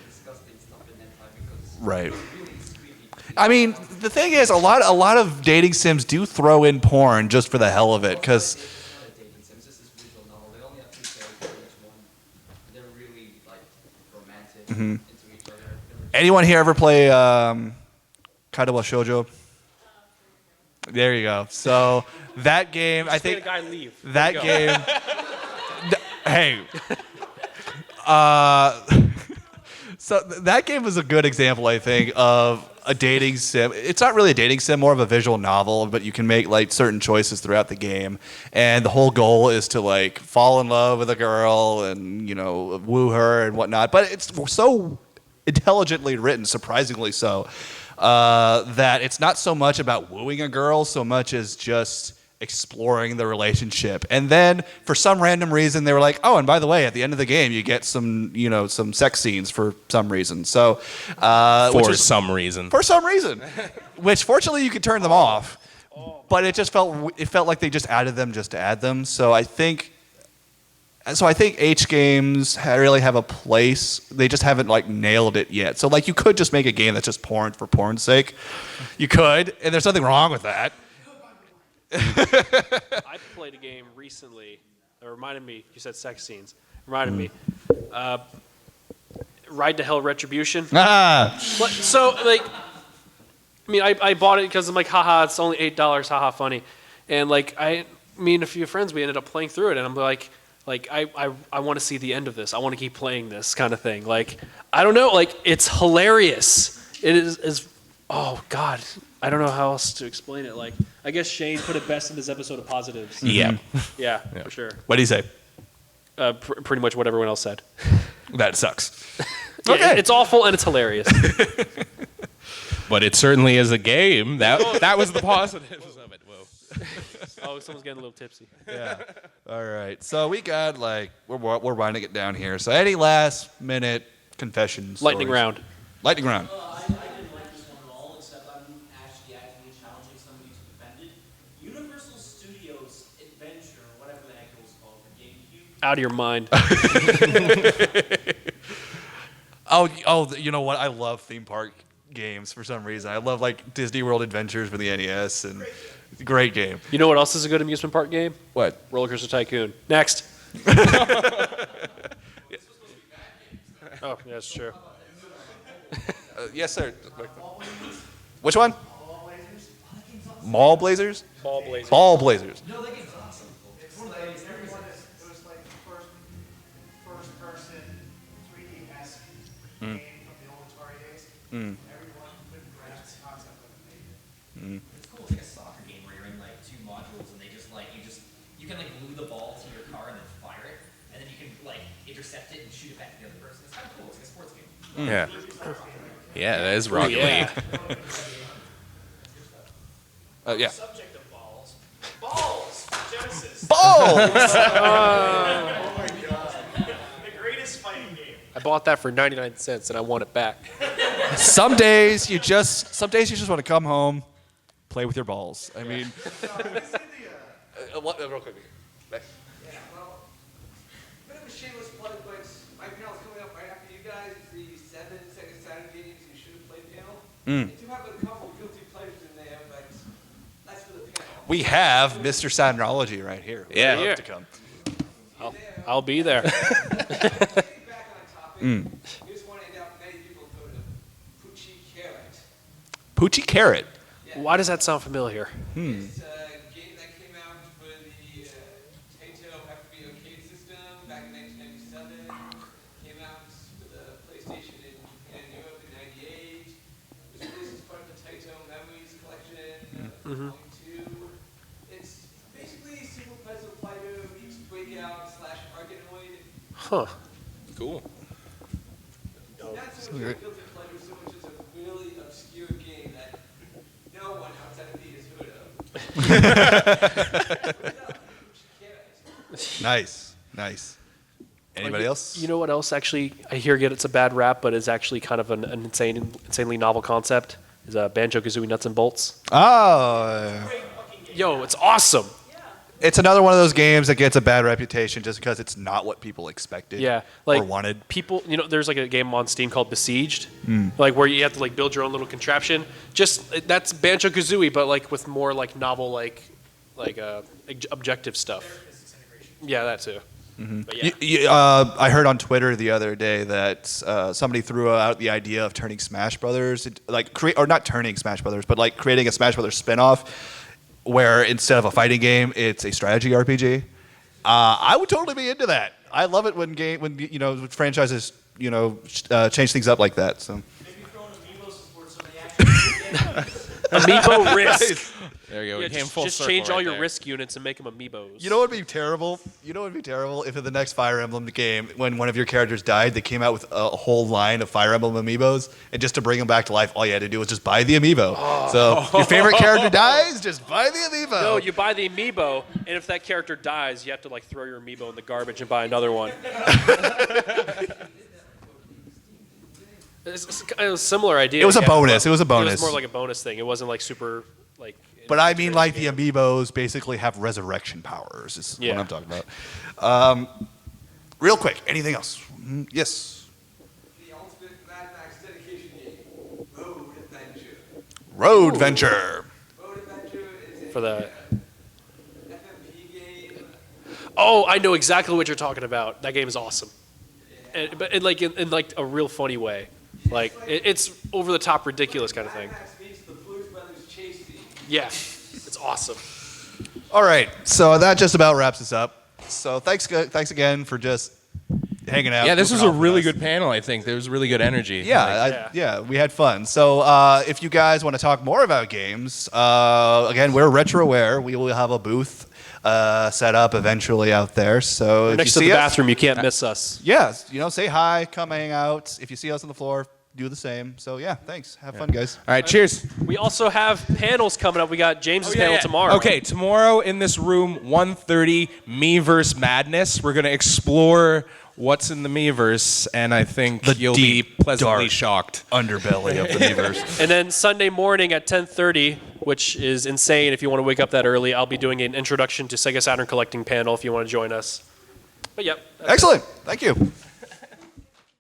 disgusting stuff in hentai because Right. it's really squeaky. I mean, the thing is, a lot of dating sims do throw in porn just for the hell of it, because It's not a dating sim, it's just this visual novel. They only have 2 characters each one. They're really like romantic into each other. anyone here ever play Kaidawa Shoujo? There you go. So that game, I Just made think a guy leave. that There you go. game. Hey. So that game was a good example, I think, of a dating sim. It's not really a dating sim, more of a visual novel, but you can make like certain choices throughout the game, and the whole goal is to like fall in love with a girl and woo her and whatnot. But it's so intelligently written, surprisingly so, that it's not so much about wooing a girl so much as just exploring the relationship. And then for some random reason they were like, oh, and by the way, at the end of the game you get some some sex scenes for some reason. So For some reason. which fortunately you could turn them off, but it felt like they just added them just to add them. So I think H games really have a place. They just haven't like nailed it yet. So like you could just make a game that's just porn for porn's sake. You could, and there's nothing wrong with that. I played a game recently that reminded me. You said sex scenes. Reminded me. Ride to Hell Retribution. So like, I mean, I bought it because I'm like, haha, it's only $8, haha, funny. And like, me and a few friends, we ended up playing through it, and I'm like I want to see the end of this. I want to keep playing this kind of thing. Like, I don't know, like it's hilarious. It is oh God, I don't know how else to explain it. Like, I guess Shane put it best in this episode of Positives. Yeah. Yeah, for sure. What do you say? Pretty much what everyone else said. That sucks. Yeah, Okay. it's awful and it's hilarious. But it certainly is a game. That was the positives of it. Whoa. Oh, someone's getting a little tipsy. Yeah. All right. So we got we're winding it down here. So any last minute confessions? Lightning stories? round. Lightning round. I didn't like this one at all, except I'm actually actively challenging somebody to defend it. Universal Studios Adventure, whatever the heck it was called, for GameCube. Out of your mind. Oh, you know what? I love theme park games for some reason. I love like Disney World Adventures for the NES, and it's a great game. You know what else is a good amusement park game? What? Roller Coaster Tycoon. Next. Oh, yeah, that's true. Yes, sir. Which one? Mall Blazers? Ball Blazers. Ball Blazers. No, that game's awesome. It's one of the It was like first person 3D-esque game from the old Atari days. Everyone could grasp the concept of it. It's cool. It's like a soccer game where you're in like two modules and they just like you can like glue the ball to your car and then fire it, and then you can like intercept it and shoot it back to the other person. It's kind of cool. It's like a sports game. Yeah. Yeah, that is Rocket yeah. League. Yeah. Subject of balls. Balls! Genesis. Balls. The greatest fighting game. I bought that for 99 cents and I want it back. Some days you just want to come home, play with your balls. I mean, real quick. Yeah, well, bit of a shameless plug, but my panel's coming up right after you guys. It's the 7 Sega Saturn games you should have played panel. I do have a couple guilty pleasures in there, but that's for the panel. We have Mr. Saturnology right here. Who would Yeah. love Here. to come. I'll be there. Getting back on topic, here's one I doubt many people have heard of. Poochie Carrot. Poochie Carrot. Why does that sound familiar? It's a game that came out for the Taito FB arcade system back in 1997. Came out for the PlayStation in Japan and Europe in '98. It was released as part of the Taito Memories Collection, Volume 2. It's basically Super Puzzle Fighter meets Breakout / Arkanoid. Huh. Cool. Not so much a guilty pleasure, so much as a really obscure game that no one outside of me has heard of. Nice. Anybody else? You know what else actually I hear gets a bad rap, but is actually kind of an insanely novel concept? Is Banjo-Kazooie Nuts and Bolts. Oh, Yo, it's awesome. it's another one of those games that gets a bad reputation just because it's not what people expected. Yeah, like or wanted. people. You know, there's like a game on Steam called Besieged, like where you have to like build your own little contraption. Just that's Banjo-Kazooie, but like with more like novel objective stuff. Yeah, that too. But yeah. I heard on Twitter the other day that somebody threw out the idea of turning Smash Brothers, or not turning Smash Brothers, but like creating a Smash Brothers spinoff, where instead of a fighting game, it's a strategy RPG. I would totally be into that. I love it when franchises change things up like that. So. Maybe throwing amiibos support some of the action. Amiibo Risk. There you go. Yeah, We came just full just circle change all right your there. risk units and make them amiibos. You know what would be terrible? If in the next Fire Emblem game, when one of your characters died, they came out with a whole line of Fire Emblem amiibos, and just to bring them back to life, all you had to do was just buy the amiibo. So your favorite character dies, just buy the amiibo. No, you buy the amiibo, and if that character dies, you have to like throw your amiibo in the garbage and buy another one. It's a similar idea. It was a yeah, bonus. but It was a It bonus. was more like a bonus thing. It wasn't like super like. But I mean, like the amiibos basically have resurrection powers. Is what Yeah. I'm talking about. Real quick, anything else? Yes. The ultimate Mad Max dedication game, Road Adventure. Road Venture. Road Adventure is a For the- FMP game. Oh, I know exactly what you're talking about. That game is awesome, but in like a real funny way. Like it's over the top, ridiculous kind of thing. Mad Max meets the Blues Brothers chase scene. Yeah, it's awesome. All right, so that just about wraps us up. So thanks again for just hanging out. Yeah, this was goofing a off with really us. good panel. I think there was really good energy. Yeah, we had fun. So if you guys want to talk more about games, again, we're RetroWare. We will have a booth set up eventually out there. So We're if next you to the see us, bathroom. You can't miss us. yeah, say hi, come hang out. If you see us on the floor, do the same. So yeah, thanks. Have fun, guys. All right, cheers. We also have panels coming up. We got James's panel tomorrow. Okay, tomorrow in this room, 1:30, Miiverse Madness. We're going to explore what's in the Miiverse, and I think you'll be pleasantly shocked. Underbelly of the Miiverse. And then Sunday morning at 10:30, which is insane if you want to wake up that early, I'll be doing an introduction to Sega Saturn collecting panel if you want to join us. But yep. Excellent. Thank you.